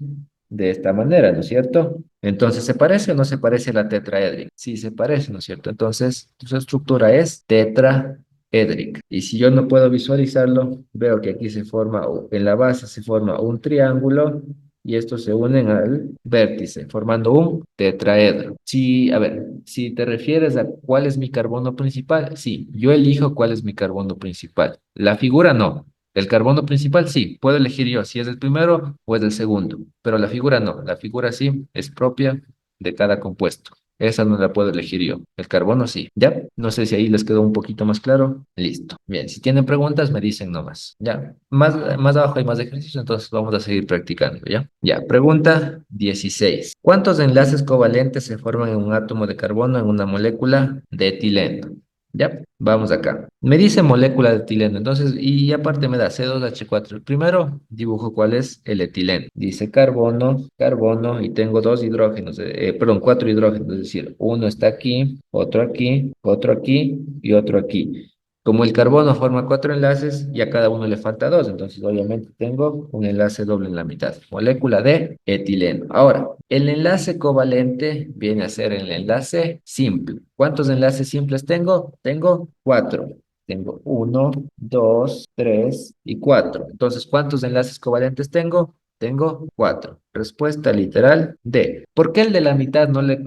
de esta manera, ¿no es cierto? Entonces, ¿se parece o no se parece a la tetraédrica? Sí, se parece, ¿no es cierto? Entonces, su estructura es tetraédrica. Y si yo no puedo visualizarlo, veo que aquí se forma, en la base se forma un triángulo y estos se unen al vértice, formando un tetraedro. Si, a ver, si te refieres a cuál es mi carbono principal, sí, yo elijo cuál es mi carbono principal. La figura no. El carbono principal sí, puedo elegir yo si es el primero o es el segundo, pero la figura no, la figura sí es propia de cada compuesto. Esa no la puedo elegir yo. El carbono sí. ¿Ya? No sé si ahí les quedó un poquito más claro. Listo. Bien, si tienen preguntas, me dicen nomás. ¿Ya? Más abajo hay más ejercicios, entonces vamos a seguir practicando. ¿Ya? Ya. Pregunta 16. ¿Cuántos enlaces covalentes se forman en un átomo de carbono en una molécula de etileno? Ya, vamos acá. Me dice molécula de etileno, entonces, y aparte me da C2H4. El primero dibujo cuál es el etileno. Dice carbono, carbono, y tengo dos hidrógenos, perdón, cuatro hidrógenos, es decir, uno está aquí, otro aquí y otro aquí. Como el carbono forma cuatro enlaces y a cada uno le falta dos, entonces obviamente tengo un enlace doble en la mitad. Molécula de etileno. Ahora, el enlace covalente viene a ser el enlace simple. ¿Cuántos enlaces simples tengo? Tengo cuatro. Tengo uno, dos, tres y cuatro. Entonces, ¿cuántos enlaces covalentes tengo? Tengo cuatro. Respuesta literal D. ¿Por qué el de la mitad no le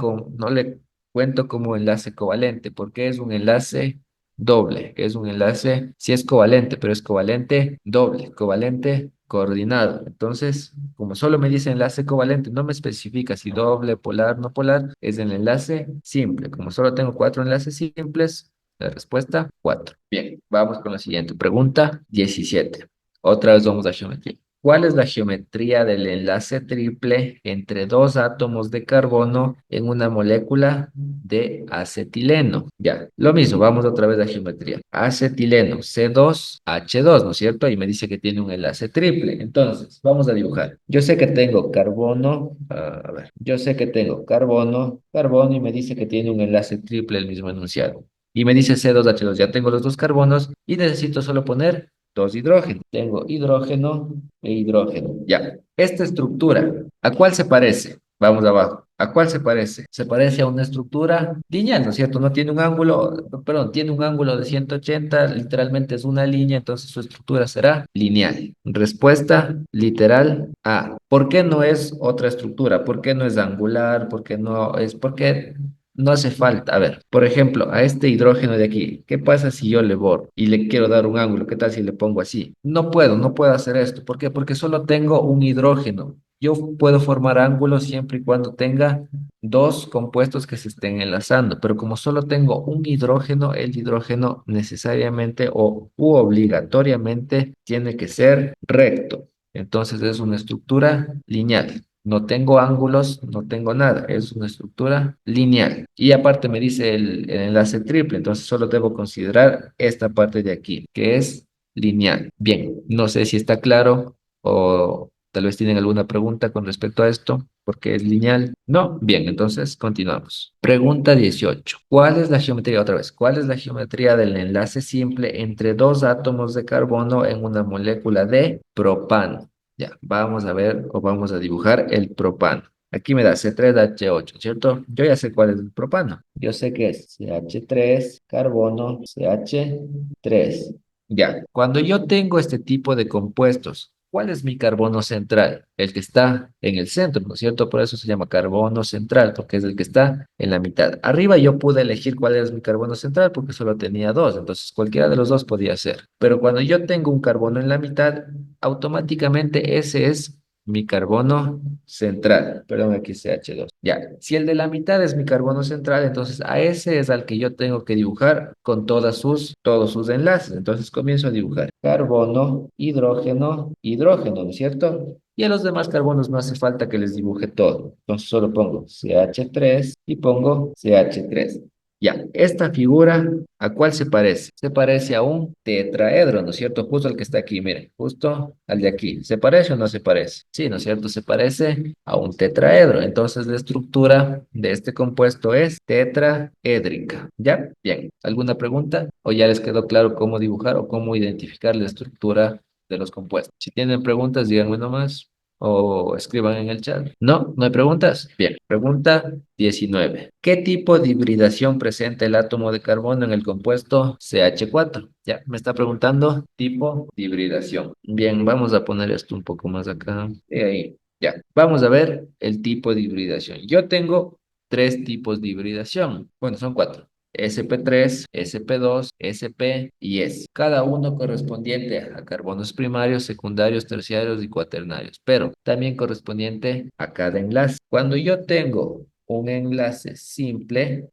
cuento como enlace covalente? Porque es un enlace doble, que es un enlace, sí es covalente, pero es covalente doble, covalente coordinado. Entonces, como solo me dice enlace covalente, no me especifica si doble, polar, no polar, es el enlace simple. Como solo tengo cuatro enlaces simples, la respuesta, cuatro. Bien, vamos con la siguiente pregunta, 17. Otra vez vamos a geometría. ¿Cuál es la geometría del enlace triple entre dos átomos de carbono en una molécula de acetileno? Ya, lo mismo, vamos otra vez a geometría. Acetileno, C2H2, ¿no es cierto? Y me dice que tiene un enlace triple. Entonces, vamos a dibujar. Yo sé que tengo carbono, a ver, yo sé que tengo carbono, carbono y me dice que tiene un enlace triple el mismo enunciado. Y me dice C2H2, ya tengo los dos carbonos y necesito solo poner dos hidrógenos. Tengo hidrógeno e hidrógeno. Ya. Esta estructura, ¿a cuál se parece? Vamos abajo. ¿A cuál se parece? Se parece a una estructura lineal, ¿no es cierto? No tiene un ángulo, perdón, tiene un ángulo de 180, literalmente es una línea, entonces su estructura será lineal. Respuesta literal A. ¿Por qué no es otra estructura? ¿Por qué no es angular? ¿Por qué no es? Porque no hace falta. A ver, por ejemplo, a este hidrógeno de aquí, ¿qué pasa si yo le borro y le quiero dar un ángulo? ¿Qué tal si le pongo así? No puedo hacer esto. ¿Por qué? Porque solo tengo un hidrógeno. Yo puedo formar ángulos siempre y cuando tenga dos compuestos que se estén enlazando, pero como solo tengo un hidrógeno, el hidrógeno necesariamente o u obligatoriamente tiene que ser recto. Entonces es una estructura lineal. No tengo ángulos, no tengo nada, es una estructura lineal. Y aparte me dice el enlace triple, entonces solo debo considerar esta parte de aquí, que es lineal. Bien, no sé si está claro o tal vez tienen alguna pregunta con respecto a esto, porque es lineal. No, bien, entonces continuamos. Pregunta 18. ¿Cuál es la geometría, otra vez, cuál es la geometría del enlace simple entre dos átomos de carbono en una molécula de propano? Ya, vamos a ver o vamos a dibujar el propano. Aquí me da C3H8, ¿cierto? Yo ya sé cuál es el propano. Yo sé que es CH3, carbono, CH3. Ya, cuando yo tengo este tipo de compuestos, ¿cuál es mi carbono central? El que está en el centro, ¿no es cierto? Por eso se llama carbono central, porque es el que está en la mitad. Arriba yo pude elegir cuál es mi carbono central porque solo tenía dos, entonces cualquiera de los dos podía ser. Pero cuando yo tengo un carbono en la mitad, automáticamente ese es mi carbono central. Perdón, aquí es CH2. Ya, si el de la mitad es mi carbono central, entonces a ese es al que yo tengo que dibujar con todos sus enlaces. Entonces comienzo a dibujar carbono, hidrógeno, hidrógeno, ¿no es cierto? Y a los demás carbonos no hace falta que les dibuje todo. Entonces solo pongo CH3 y pongo CH3. Ya, esta figura, ¿a cuál se parece? Se parece a un tetraedro, ¿no es cierto? Justo al que está aquí, miren, justo al de aquí. ¿Se parece o no se parece? Sí, ¿no es cierto? Se parece a un tetraedro. Entonces la estructura de este compuesto es tetraédrica. ¿Ya? Bien. ¿Alguna pregunta? ¿O ya les quedó claro cómo dibujar o cómo identificar la estructura de los compuestos? Si tienen preguntas, díganme nomás o escriban en el chat. No, no hay preguntas. Bien, pregunta 19. ¿Qué tipo de hibridación presenta el átomo de carbono en el compuesto CH4? Ya, me está preguntando tipo de hibridación. Bien, vamos a poner esto un poco más acá. Ahí, ya. Vamos a ver el tipo de hibridación. Yo tengo tres tipos de hibridación. Bueno, son cuatro. SP3, SP2, SP y S. Cada uno correspondiente a carbonos primarios, secundarios, terciarios y cuaternarios, pero también correspondiente a cada enlace. Cuando yo tengo un enlace simple,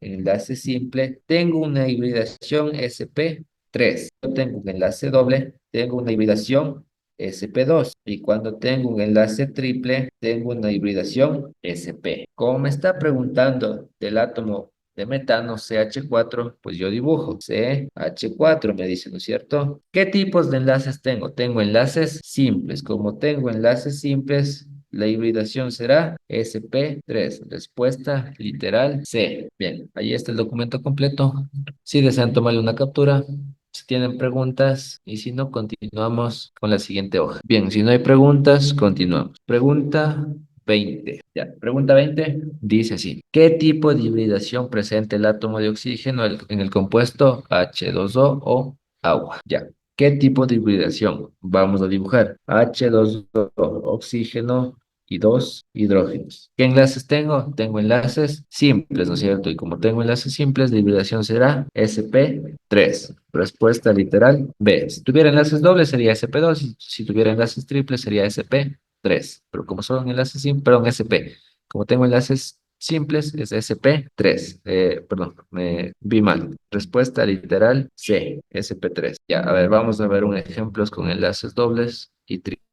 tengo una hibridación sp3. Cuando tengo un enlace doble, tengo una hibridación sp2. Y cuando tengo un enlace triple, tengo una hibridación sp. Como me está preguntando del átomo de metano CH4, pues yo dibujo CH4, me dice, ¿no es cierto? ¿Qué tipos de enlaces tengo? Tengo enlaces simples. Como tengo enlaces simples, la hibridación será sp3. Respuesta literal C. Bien, ahí está el documento completo. Si desean tomarle una captura, si tienen preguntas, y si no, continuamos con la siguiente hoja. Bien, si no hay preguntas, continuamos. Pregunta 20. Ya, pregunta 20 dice así: ¿qué tipo de hibridación presenta el átomo de oxígeno en el compuesto H2O o agua? Ya. ¿Qué tipo de hibridación? Vamos a dibujar H2O, oxígeno y dos hidrógenos. ¿Qué enlaces tengo? Tengo enlaces simples, ¿no es cierto? Y como tengo enlaces simples, la hibridación será sp3. Respuesta literal B. Si tuviera enlaces dobles sería sp2, y si tuviera enlaces triples sería sp3. Pero como son enlaces simples, perdón, sp. Como tengo enlaces simples es sp3. Perdón, me vi mal. Respuesta literal C, sp3. Ya, a ver, vamos a ver un ejemplos con enlaces dobles y triples.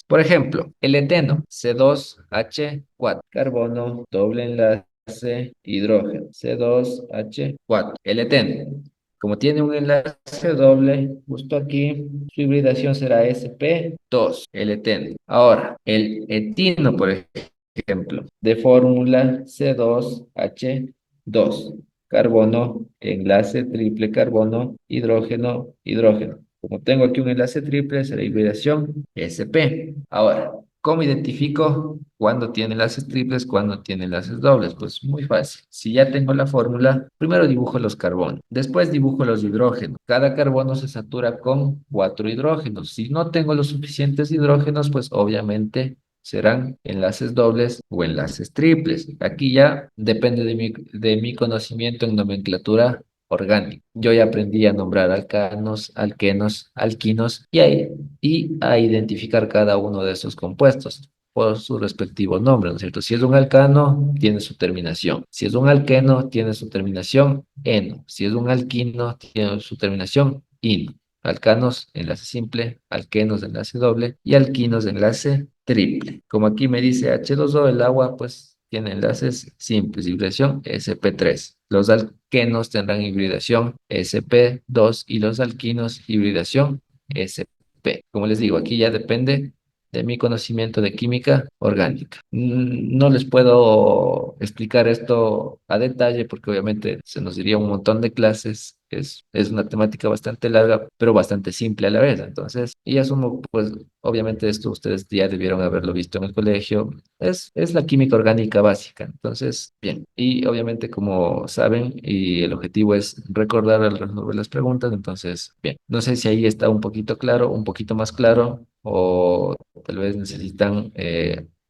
Por ejemplo, el eteno, C2H4, carbono, doble enlace, hidrógeno, C2H4. El eteno, como tiene un enlace doble, justo aquí, su hibridación será sp2, el eteno. Ahora, el etino, por ejemplo, de fórmula C2H2, carbono, enlace triple carbono, hidrógeno, hidrógeno. Como tengo aquí un enlace triple, será hibridación sp. Ahora, ¿cómo identifico cuándo tiene enlaces triples, cuándo tiene enlaces dobles? Pues muy fácil. Si ya tengo la fórmula, primero dibujo los carbonos, después dibujo los hidrógenos. Cada carbono se satura con 4 hidrógenos. Si no tengo los suficientes hidrógenos, pues obviamente serán enlaces dobles o enlaces triples. Aquí ya depende de mi conocimiento en nomenclatura orgánica. Yo ya aprendí a nombrar alcanos, alquenos, alquinos y a identificar cada uno de esos compuestos por su respectivo nombre, ¿no es cierto? Si es un alcano, tiene su terminación. Si es un alqueno, tiene su terminación eno. Si es un alquino, tiene su terminación ino. Alcanos, enlace simple, alquenos, enlace doble y alquinos, enlace triple. Como aquí me dice H2O, el agua pues tiene enlaces simples, hibridación sp3. Los alquenos tendrán hibridación sp2 y los alquinos hibridación sp. Como les digo, aquí ya depende de mi conocimiento de química orgánica. No les puedo explicar esto a detalle porque obviamente se nos diría un montón de clases. Es una temática bastante larga, pero bastante simple a la vez. Entonces, y asumo, pues, obviamente esto ustedes ya debieron haberlo visto en el colegio. Es la química orgánica básica. Entonces, bien. Y obviamente, como saben, y el objetivo es recordar al resolver las preguntas. Entonces, bien. No sé si ahí está un poquito claro, un poquito más claro, o tal vez necesitan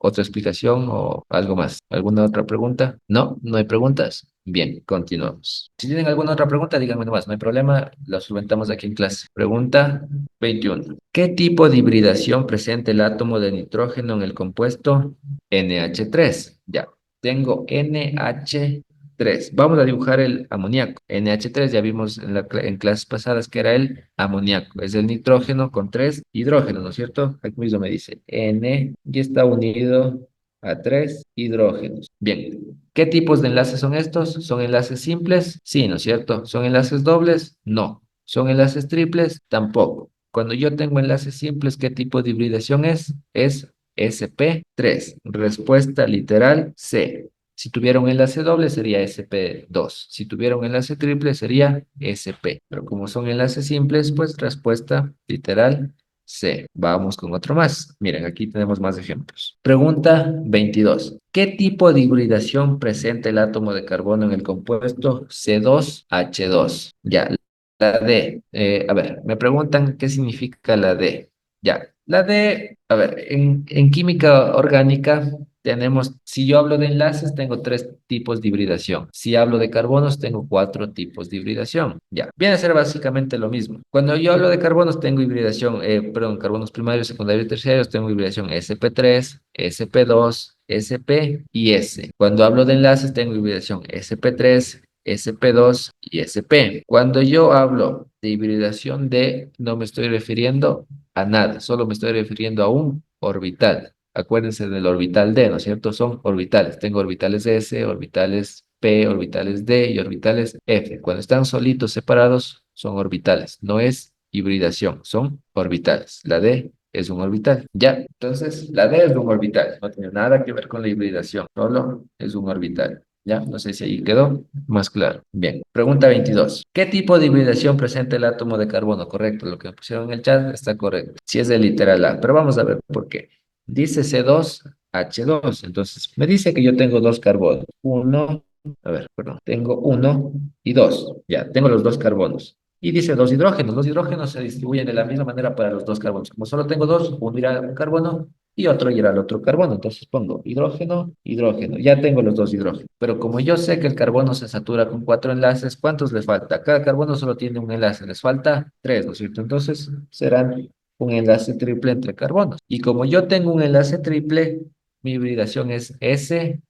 otra explicación o algo más. ¿Alguna otra pregunta? ¿No? ¿No hay preguntas? Bien, continuamos. Si tienen alguna otra pregunta, díganme nomás, no hay problema, la solventamos aquí en clase. Pregunta 21. ¿Qué tipo de hibridación presenta el átomo de nitrógeno en el compuesto NH3? Ya, tengo NH3. Vamos a dibujar el amoníaco. NH3 ya vimos en clases pasadas que era el amoníaco. Es el nitrógeno con 3 hidrógenos, ¿no es cierto? Aquí mismo me dice N y está unido a 3 hidrógenos. Bien, ¿qué tipos de enlaces son estos? ¿Son enlaces simples? Sí, ¿no es cierto? ¿Son enlaces dobles? No. ¿Son enlaces triples? Tampoco. Cuando yo tengo enlaces simples, ¿qué tipo de hibridación es? Es sp3. Respuesta literal C. Si tuviera un enlace doble sería sp2. Si tuviera un enlace triple sería sp. Pero como son enlaces simples, pues respuesta literal C. Vamos con otro más. Miren, aquí tenemos más ejemplos. Pregunta 22. ¿Qué tipo de hibridación presenta el átomo de carbono en el compuesto C2H2? Ya, la D. A ver, me preguntan qué significa la D. Ya, la D, a ver, en química orgánica tenemos, si yo hablo de enlaces, tengo tres tipos de hibridación. Si hablo de carbonos, tengo cuatro tipos de hibridación. Ya, viene a ser básicamente lo mismo. Cuando yo hablo de carbonos, tengo hibridación, perdón, carbonos primarios, secundarios y terciarios, tengo hibridación sp3, sp2, sp y s. Cuando hablo de enlaces, tengo hibridación sp3, sp2 y sp. Cuando yo hablo de hibridación D, no me estoy refiriendo a nada, solo me estoy refiriendo a un orbital. Acuérdense del orbital D, ¿no es cierto? Son orbitales. Tengo orbitales S, orbitales P, orbitales D y orbitales F. Cuando están solitos separados, son orbitales. No es hibridación, son orbitales. La D es un orbital. Ya, entonces la D es un orbital. No tiene nada que ver con la hibridación, solo es un orbital. Ya, no sé si ahí quedó más claro. Bien, pregunta 22. ¿Qué tipo de hibridación presenta el átomo de carbono? Correcto, lo que me pusieron en el chat está correcto. Si es el literal A, pero vamos a ver por qué. Dice C2H2. Entonces, me dice que yo tengo dos carbonos. Uno, a ver, perdón, tengo uno y dos. Ya, tengo los dos carbonos. Y dice dos hidrógenos. Los hidrógenos se distribuyen de la misma manera para los dos carbonos. Como solo tengo dos, uno irá a un carbono y otro irá al otro carbono. Entonces pongo hidrógeno, hidrógeno. Ya tengo los dos hidrógenos. Pero como yo sé que el carbono se satura con cuatro enlaces, ¿cuántos le falta? Cada carbono solo tiene un enlace. Les falta tres, ¿no es cierto? Entonces serán un enlace triple entre carbonos. Y como yo tengo un enlace triple, mi hibridación es sp.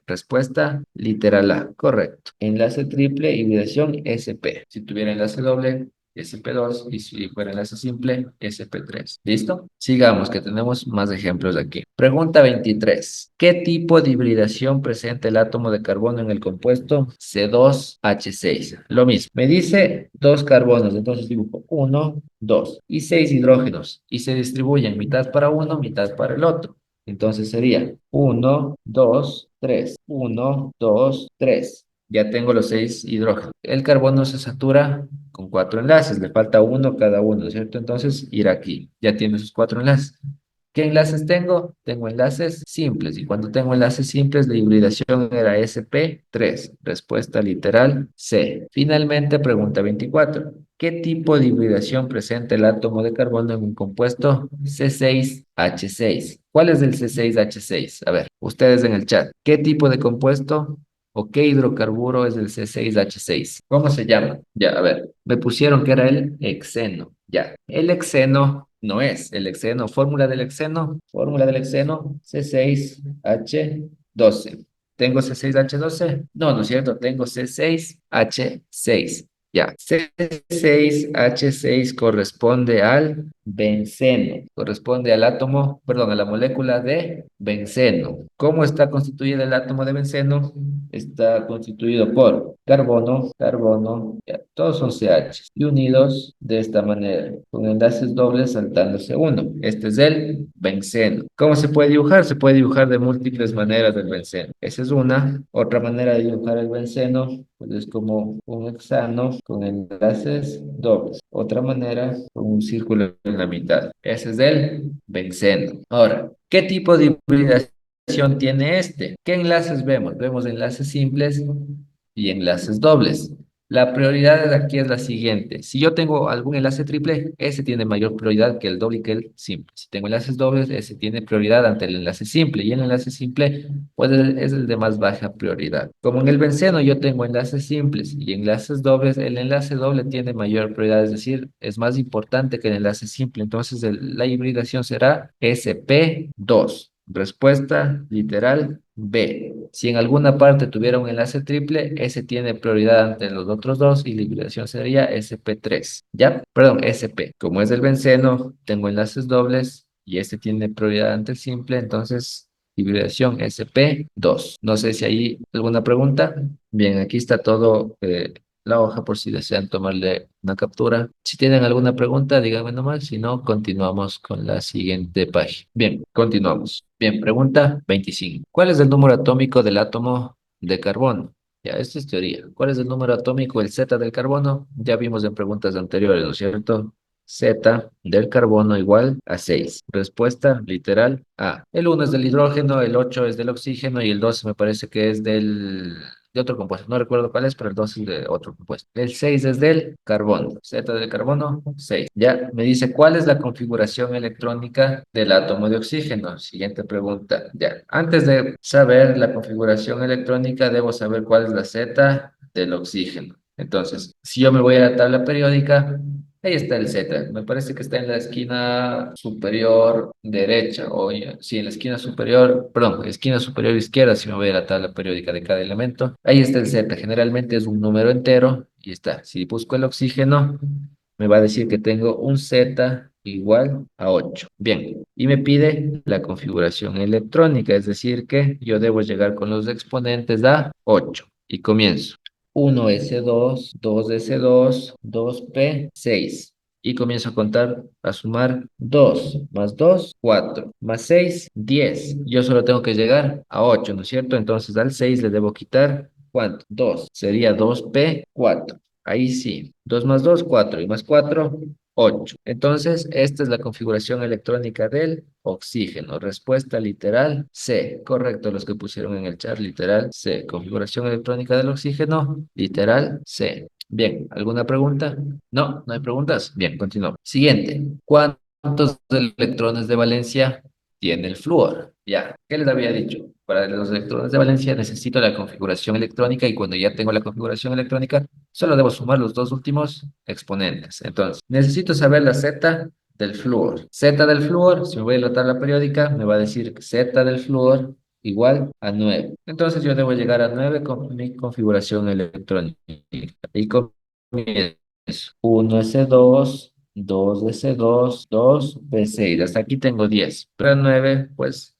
Respuesta literal A. Correcto. Enlace triple, hibridación sp. Si tuviera enlace doble, sp2 y si fuera enlace simple, sp3. ¿Listo? Sigamos, que tenemos más ejemplos aquí. Pregunta 23. ¿Qué tipo de hibridación presenta el átomo de carbono en el compuesto C2H6? Lo mismo. Me dice dos carbonos, entonces dibujo uno, dos y seis hidrógenos y se distribuyen mitad para uno, mitad para el otro. Entonces sería uno, 2, 3. Uno, 2, 3. Ya tengo los seis hidrógenos. El carbono se satura con cuatro enlaces. Le falta uno cada uno, ¿cierto? Entonces, ir aquí. Ya tiene sus cuatro enlaces. ¿Qué enlaces tengo? Tengo enlaces simples. Y cuando tengo enlaces simples, la hibridación era sp3. Respuesta literal C. Finalmente, pregunta 24. ¿Qué tipo de hibridación presenta el átomo de carbono en un compuesto C6H6? ¿Cuál es el C6H6? A ver, ustedes en el chat. ¿Qué tipo de compuesto o qué hidrocarburo es el C6H6? ¿Cómo se llama? Ya, a ver, me pusieron que era el hexeno. Ya, el hexeno no es. El hexeno, fórmula del hexeno, C6H12. ¿Tengo C6H12? No, no es cierto, tengo C6H6. Ya, C6H6 corresponde al benceno, corresponde al átomo, perdón, a la molécula de benceno. ¿Cómo está constituido el átomo de benceno? Está constituido por carbono, carbono, ya, todos son CH y unidos de esta manera, con enlaces dobles saltándose uno. Este es el benceno. ¿Cómo se puede dibujar? Se puede dibujar de múltiples maneras el benceno. Esa es una. Otra manera de dibujar el benceno, pues es como un hexano con enlaces dobles. Otra manera, con un círculo en la mitad. Ese es el benceno. Ahora, ¿qué tipo de hibridación tiene este? ¿Qué enlaces vemos? Vemos enlaces simples y enlaces dobles. La prioridad de aquí es la siguiente. Si yo tengo algún enlace triple, ese tiene mayor prioridad que el doble y que el simple. Si tengo enlaces dobles, ese tiene prioridad ante el enlace simple. Y el enlace simple pues, es el de más baja prioridad. Como en el benceno yo tengo enlaces simples y enlaces dobles, el enlace doble tiene mayor prioridad, es decir, es más importante que el enlace simple. Entonces la hibridación será sp2. Respuesta literal B. Si en alguna parte tuviera un enlace triple, ese tiene prioridad ante los otros dos y la hibridación sería sp3. ¿Ya? Perdón, sp. Como es del benceno, tengo enlaces dobles y este tiene prioridad ante el simple, entonces hibridación sp2. No sé si hay alguna pregunta. Bien, aquí está todo la hoja por si desean tomarle una captura. Si tienen alguna pregunta, díganme nomás, si no, continuamos con la siguiente página. Bien, continuamos. Bien, pregunta 25. ¿Cuál es el número atómico del átomo de carbono? Ya, esto es teoría. ¿Cuál es el número atómico, el Z del carbono? Ya vimos en preguntas anteriores, ¿no es cierto? Z del carbono igual a 6. Respuesta literal A. El 1 es del hidrógeno, el 8 es del oxígeno y el 12 me parece que es del de otro compuesto. No recuerdo cuál es, pero el 2 es de otro compuesto. El 6 es del carbono. Z del carbono, 6. Ya me dice, ¿cuál es la configuración electrónica del átomo de oxígeno? Siguiente pregunta. Ya, antes de saber la configuración electrónica, debo saber cuál es la Z del oxígeno. Entonces, si yo me voy a la tabla periódica, ahí está el Z. Me parece que está en la esquina superior derecha, o sí, en la esquina superior, perdón, esquina superior izquierda, si me voy a la tabla periódica de cada elemento. Ahí está el Z. Generalmente es un número entero y está. Si busco el oxígeno, me va a decir que tengo un Z igual a 8. Bien, y me pide la configuración electrónica, es decir, que yo debo llegar con los exponentes a 8. Y comienzo. 1s2, 2s2, 2p, 6. Y comienzo a contar, a sumar 2 más 2, 4, más 6, 10. Yo solo tengo que llegar a 8, ¿no es cierto? Entonces al 6 le debo quitar, ¿cuánto? 2. Sería 2p, 4. Ahí sí. 2 más 2, 4. Y más 4, 8. Entonces, esta es la configuración electrónica del oxígeno. Respuesta literal C. Correcto, los que pusieron en el chat, literal C. Configuración electrónica del oxígeno, literal C. Bien, ¿alguna pregunta? No, no hay preguntas. Bien, continuamos. Siguiente. ¿Cuántos electrones de valencia tiene el flúor? Ya, ¿qué les había dicho? Para los electrones de valencia necesito la configuración electrónica y cuando ya tengo la configuración electrónica, solo debo sumar los dos últimos exponentes. Entonces, necesito saber la Z del flúor. Z del flúor, si me voy a la tabla periódica, me va a decir que Z del flúor igual a 9. Entonces yo debo llegar a 9 con mi configuración electrónica. Y comienzo. 1s2, 2s2, 2p6. Hasta aquí tengo 10. Pero al 9, pues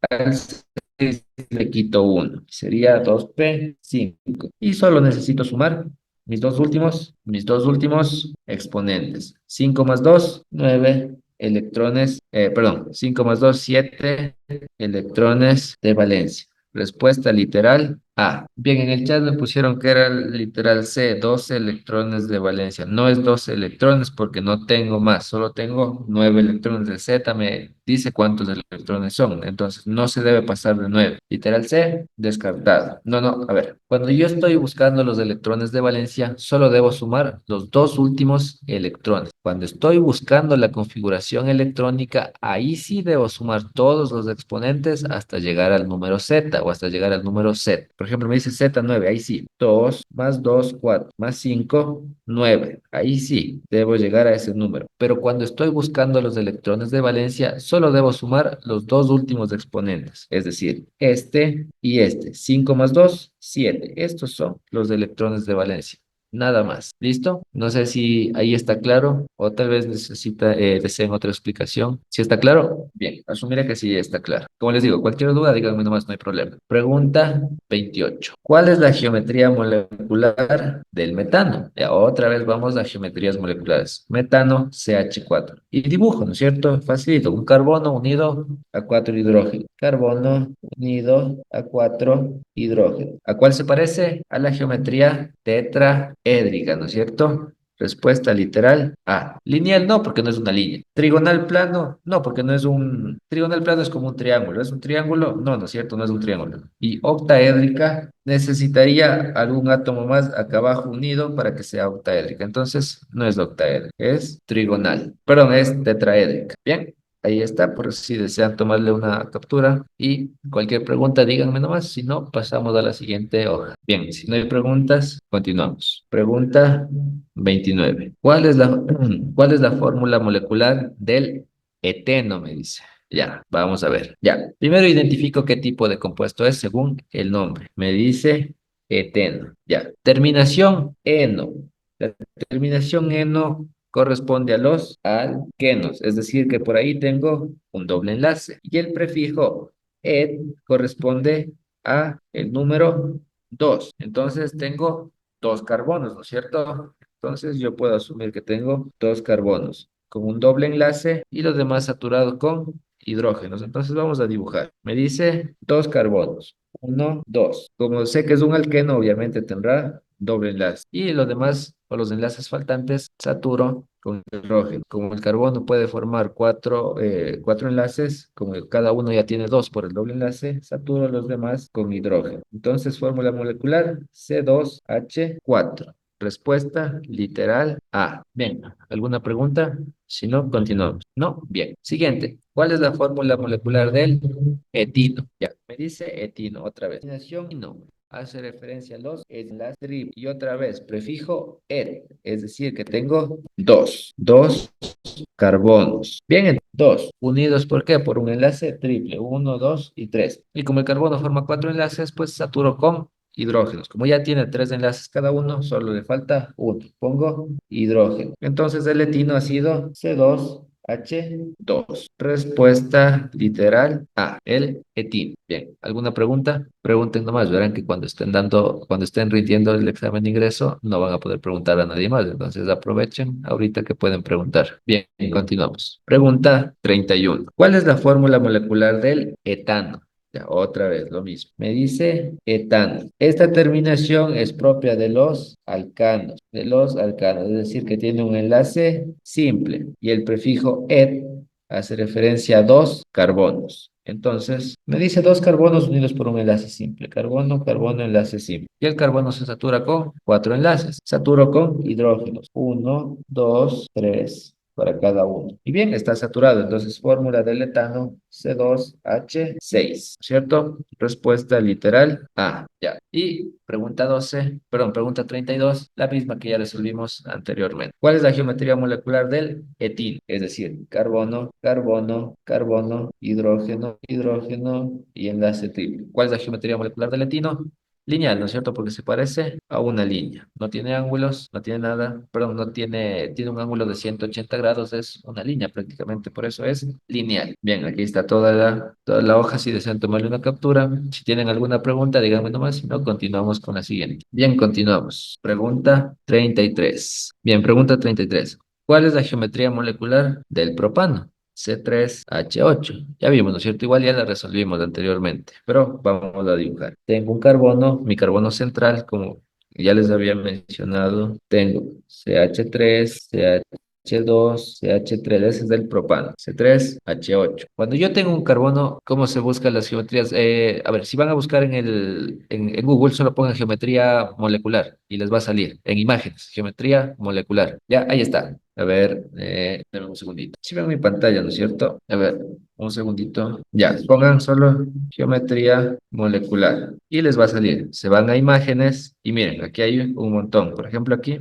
al 6 le quito 1. Sería 2p5. Y solo necesito sumar mis dos últimos exponentes. 5 más 2, 9 electrones, perdón, 5 más 2, 7 electrones de valencia. Respuesta literal A. Bien, en el chat me pusieron que era literal C, 12 electrones de valencia. No es 12 electrones porque no tengo más, solo tengo 9 electrones. De Z me dice cuántos electrones son, entonces no se debe pasar de 9. Literal C, descartado. No, no, a ver, cuando yo estoy buscando los electrones de valencia, solo debo sumar los dos últimos electrones. Cuando estoy buscando la configuración electrónica, ahí sí debo sumar todos los exponentes hasta llegar al número Z o hasta llegar al número Z. Por ejemplo, me dice Z9, ahí sí. 2 más 2, 4, más 5, 9. Ahí sí, debo llegar a ese número. Pero cuando estoy buscando los electrones de valencia, solo debo sumar los dos últimos exponentes, es decir, este y este. 5 más 2, 7. Estos son los electrones de valencia. Nada más. ¿Listo? No sé si ahí está claro o tal vez deseen otra explicación. ¿Si está claro? Bien, asumiré que sí está claro. Como les digo, cualquier duda, díganme nomás, no hay problema. Pregunta 28. ¿Cuál es la geometría molecular del metano? Ya, otra vez vamos a geometrías moleculares. Metano, CH4. Y dibujo, ¿no es cierto? Facilito. Un carbono unido a 4 hidrógenos. Carbono unido a 4 hidrógenos. ¿A cuál se parece? A la geometría tetraédrica, ¿no es cierto? Respuesta literal A. Lineal no, porque no es una línea. Trigonal plano, no, porque no es un... Trigonal plano es como un triángulo. ¿Es un triángulo? No, no es cierto, no es un triángulo. Y octaédrica necesitaría algún átomo más acá abajo unido para que sea octaédrica. Entonces, no es octaédrica, es trigonal. Perdón, es tetraédrica. Bien. Ahí está, por si desean tomarle una captura. Y cualquier pregunta, díganme nomás. Si no, pasamos a la siguiente hoja. Bien, si no hay preguntas, continuamos. Pregunta 29. ¿Cuál es la fórmula molecular del eteno? Me dice. Ya, vamos a ver. Ya, primero identifico qué tipo de compuesto es según el nombre. Me dice eteno. Ya, terminación eno. La terminación eno corresponde a los alquenos, es decir, que por ahí tengo un doble enlace. Y el prefijo et corresponde a el número 2. Entonces tengo dos carbonos, ¿no es cierto? Entonces yo puedo asumir que tengo dos carbonos con un doble enlace y los demás saturados con hidrógenos. Entonces vamos a dibujar. Me dice dos carbonos. Uno, dos. Como sé que es un alqueno, obviamente tendrá doble enlace. Y los demás, o los enlaces faltantes, saturo con hidrógeno. Como el carbono puede formar cuatro enlaces, como cada uno ya tiene dos por el doble enlace, saturo los demás con hidrógeno. Entonces, fórmula molecular C2H4. Respuesta literal A. Bien, ¿alguna pregunta? Si no, continuamos. No, bien. Siguiente. ¿Cuál es la fórmula molecular del etino? Ya, me dice etino otra vez. Etinación, no. Hace referencia a los enlaces trip. Y otra vez, prefijo et, es decir, que tengo dos carbonos. Bien, dos unidos, ¿por qué? Por un enlace triple, uno, dos y tres. Y como el carbono forma cuatro enlaces, pues saturo con hidrógenos. Como ya tiene tres enlaces cada uno, solo le falta uno. Pongo hidrógeno. Entonces el etino ha sido C2H2. Respuesta literal A, el etino. Bien, ¿alguna pregunta? Pregunten nomás, verán que cuando estén rindiendo el examen de ingreso, no van a poder preguntar a nadie más. Entonces aprovechen ahorita que pueden preguntar. Bien, continuamos. Pregunta 31. ¿Cuál es la fórmula molecular del etano? Ya, otra vez lo mismo. Me dice etano. Esta terminación es propia de los alcanos, es decir, que tiene un enlace simple y el prefijo et hace referencia a dos carbonos. Entonces, me dice dos carbonos unidos por un enlace simple. Carbono, carbono, enlace simple. Y el carbono se satura con cuatro enlaces. Saturo con hidrógenos. Uno, dos, tres para cada uno. Y bien, está saturado. Entonces, fórmula del etano C2H6. ¿Cierto? Respuesta literal A. Ya. Y pregunta 12, perdón, pregunta 32, la misma que ya resolvimos anteriormente. ¿Cuál es la geometría molecular del etilo? Es decir, carbono, carbono, carbono, hidrógeno, hidrógeno y enlace triple. ¿Cuál es la geometría molecular del etino? Lineal, ¿no es cierto? Porque se parece a una línea. No tiene ángulos, no tiene nada, perdón, tiene un ángulo de 180 grados, es una línea prácticamente, por eso es lineal. Bien, aquí está toda la hoja, si desean tomarle una captura. Si tienen alguna pregunta, díganme nomás, si no, continuamos con la siguiente. Bien, continuamos. Pregunta 33. Bien, pregunta 33. ¿Cuál es la geometría molecular del propano? C3H8. Ya vimos, ¿no es cierto? Igual ya la resolvimos anteriormente, pero vamos a dibujar. Tengo un carbono, mi carbono central, como ya les había mencionado, tengo CH3, CH2, CH3, ese es del propano, C3H8. Cuando yo tengo un carbono, ¿cómo se buscan las geometrías? A ver, si van a buscar en Google, solo pongan geometría molecular y les va a salir en imágenes, geometría molecular. Ya, ahí está. A ver, dame un segundito. Si ven mi pantalla, ¿no es cierto? A ver, un segundito. Ya, pongan solo geometría molecular y les va a salir. Se van a imágenes y miren, aquí hay un montón. Por ejemplo, aquí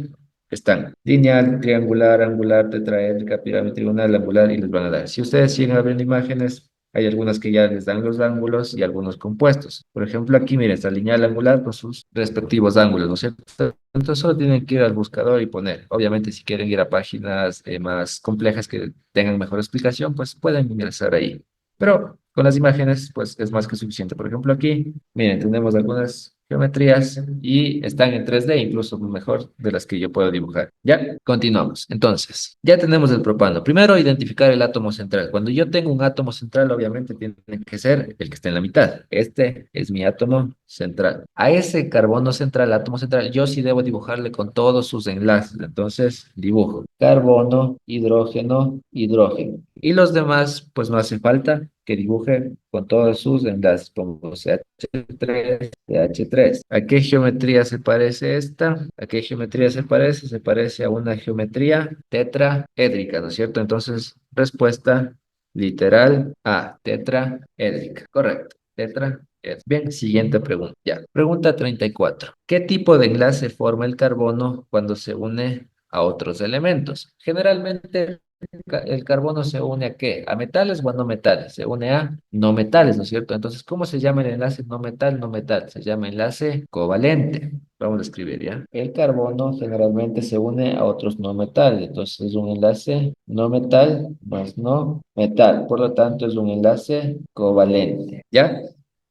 están lineal, triangular, angular, tetraédrica, pirámide, trigonal, angular y les van a dar. Si ustedes siguen abriendo imágenes, hay algunas que ya les dan los ángulos y algunos compuestos. Por ejemplo, aquí miren, está lineal angular con sus respectivos ángulos, ¿no es cierto? Entonces solo tienen que ir al buscador y poner. Obviamente, si quieren ir a páginas más complejas que tengan mejor explicación, pues pueden ingresar ahí. Pero con las imágenes, pues es más que suficiente. Por ejemplo, aquí, miren, tenemos algunas geometrías y están en 3D, incluso mejor de las que yo puedo dibujar. Ya, continuamos. Entonces, ya tenemos el propano. Primero, identificar el átomo central. Cuando yo tengo un átomo central, obviamente tiene que ser el que está en la mitad. Este es mi átomo central. A ese carbono central, átomo central, yo sí debo dibujarle con todos sus enlaces. Entonces, dibujo carbono, hidrógeno, hidrógeno. Y los demás, pues no hace falta que dibuje con todos sus enlaces. Pongo CH3, CH3. ¿A qué geometría se parece esta? ¿A qué geometría se parece? Se parece a una geometría tetraédrica, ¿no es cierto? Entonces, respuesta literal A, tetraédrica. Correcto. Tetraédrica. Bien, siguiente pregunta. Ya. Pregunta 34. ¿Qué tipo de enlace forma el carbono cuando se une a otros elementos? Generalmente el carbono se une ¿a qué? ¿A metales o a no metales? Se une a no metales, ¿no es cierto? Entonces, ¿cómo se llama el enlace no metal, no metal? Se llama enlace covalente. Vamos a escribir, ¿ya? El carbono generalmente se une a otros no metales, entonces es un enlace no metal más no metal, por lo tanto es un enlace covalente, ¿ya?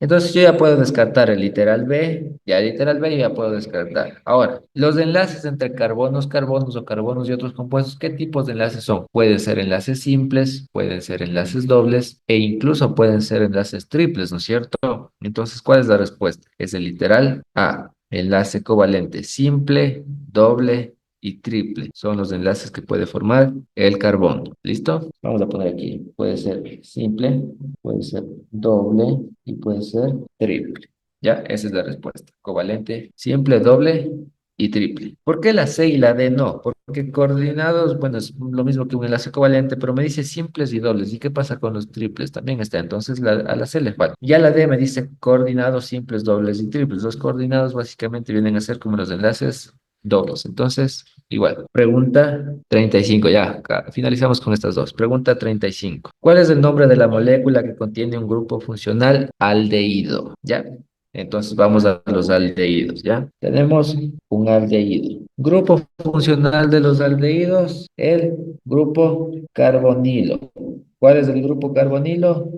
Entonces yo ya puedo descartar el literal B, ya el literal B ya puedo descartar. Ahora, los enlaces entre carbonos, carbonos o carbonos y otros compuestos, ¿qué tipos de enlaces son? Pueden ser enlaces simples, pueden ser enlaces dobles e incluso pueden ser enlaces triples, ¿no es cierto? Entonces, ¿cuál es la respuesta? Es el literal A, enlace covalente simple, doble y triple. Son los enlaces que puede formar el carbono. ¿Listo? Vamos a poner aquí. Puede ser simple, puede ser doble y puede ser triple. Ya, esa es la respuesta. Covalente, simple, doble y triple. ¿Por qué la C y la D no? Porque coordinados, bueno, es lo mismo que un enlace covalente, pero me dice simples y dobles. ¿Y qué pasa con los triples? También está. Entonces a la C le falta. Ya la D me dice coordinados simples, dobles y triples. Los coordinados básicamente vienen a ser como los enlaces dobles. Entonces, igual. Pregunta 35. Ya, finalizamos con estas dos. Pregunta 35. ¿Cuál es el nombre de la molécula que contiene un grupo funcional aldehído? ¿Ya? Entonces vamos a los aldehídos, ¿ya? Tenemos un aldehído. Grupo funcional de los aldehídos, el grupo carbonilo. ¿Cuál es el grupo carbonilo?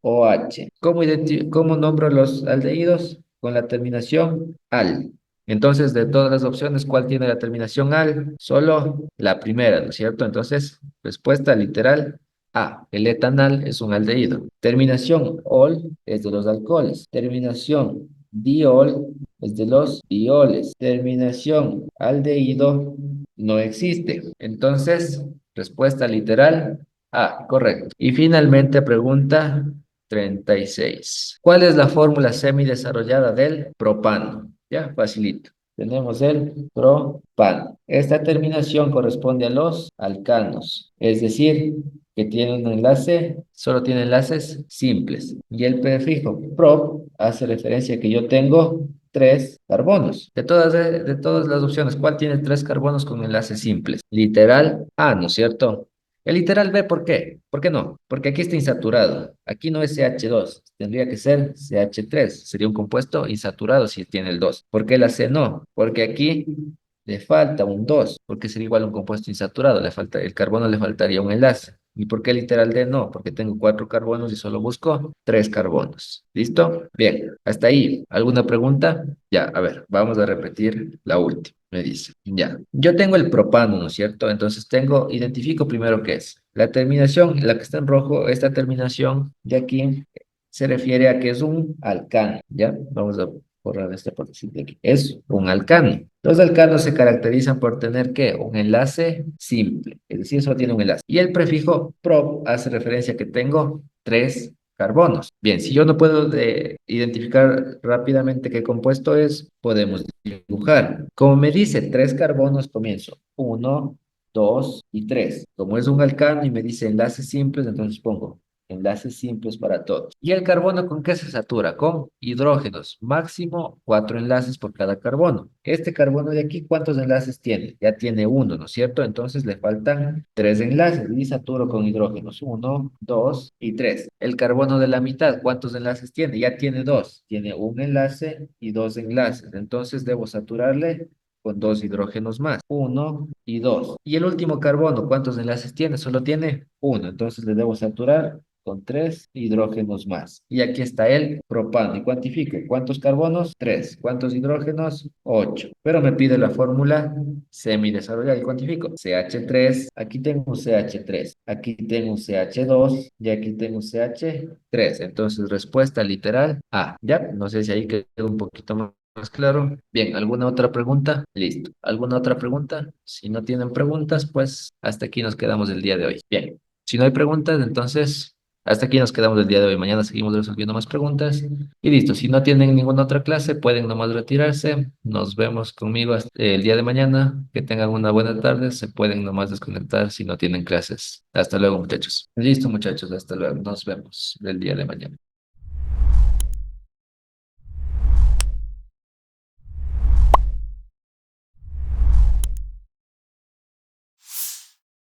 COH. ¿Cómo nombro los aldehídos? Con la terminación al. Entonces, de todas las opciones, ¿cuál tiene la terminación al? Solo la primera, ¿no es cierto? Entonces, respuesta literal A. El etanal es un aldehído. Terminación ol es de los alcoholes. Terminación diol es de los dioles. Terminación aldehído no existe. Entonces, respuesta literal A. Correcto. Y finalmente, pregunta 36. ¿Cuál es la fórmula semidesarrollada del propano? Ya, facilito. Tenemos el propano. Esta terminación corresponde a los alcanos, es decir, que tiene un enlace, solo tiene enlaces simples. Y el prefijo prop hace referencia a que yo tengo tres carbonos. De todas las opciones, ¿cuál tiene tres carbonos con enlaces simples? Literal A, ¿no es cierto? El literal B, ¿por qué? ¿Por qué no? Porque aquí está insaturado. Aquí no es CH2, tendría que ser CH3. Sería un compuesto insaturado si tiene el 2. ¿Por qué la C no? Porque aquí le falta un 2, porque sería igual un compuesto insaturado. El carbono le faltaría un enlace. ¿Y por qué literal D no? Porque tengo cuatro carbonos y solo busco tres carbonos. ¿Listo? Bien, hasta ahí. ¿Alguna pregunta? Ya, a ver, vamos a repetir la última. Me dice, ya, yo tengo el propano, ¿no es cierto? Entonces identifico primero qué es. La terminación, la que está en rojo, esta terminación de aquí se refiere a que es un alcano, ¿ya? Vamos a borrar esta partecita de aquí. Es un alcano. Los alcanos se caracterizan por tener, ¿qué? Un enlace simple, es decir, solo tiene un enlace. Y el prefijo prop hace referencia a que tengo tres carbonos. Bien, si yo no puedo identificar rápidamente qué compuesto es, podemos dibujar. Como me dice tres carbonos, comienzo. Uno, dos y tres. Como es un alcano y me dice enlaces simples, entonces pongo enlaces simples para todos. ¿Y el carbono con qué se satura? Con hidrógenos. Máximo cuatro enlaces por cada carbono. Este carbono de aquí, ¿cuántos enlaces tiene? Ya tiene uno, ¿no es cierto? Entonces le faltan tres enlaces y saturo con hidrógenos. Uno, dos y tres. El carbono de la mitad, ¿cuántos enlaces tiene? Ya tiene dos. Tiene un enlace y dos enlaces. Entonces debo saturarle con dos hidrógenos más, uno y dos. Y el último carbono, ¿cuántos enlaces tiene? Solo tiene uno, entonces le debo saturar con tres hidrógenos más. Y aquí está el propano. Y cuantifico. ¿Cuántos carbonos? Tres. ¿Cuántos hidrógenos? Ocho. Pero me pide la fórmula semidesarrollada. Y cuantifico. CH3. Aquí tengo un CH3. Aquí tengo un CH2. Y aquí tengo un CH3. Entonces, respuesta literal A. Ya, no sé si ahí quedó un poquito más claro. Bien, ¿alguna otra pregunta? Listo. ¿Alguna otra pregunta? Si no tienen preguntas, pues hasta aquí nos quedamos el día de hoy. Bien. Si no hay preguntas, entonces hasta aquí nos quedamos el día de hoy. Mañana seguimos resolviendo más preguntas. Y listo, si no tienen ninguna otra clase, pueden nomás retirarse. Nos vemos conmigo el día de mañana. Que tengan una buena tarde. Se pueden nomás desconectar si no tienen clases. Hasta luego, muchachos. Listo, muchachos, hasta luego. Nos vemos el día de mañana.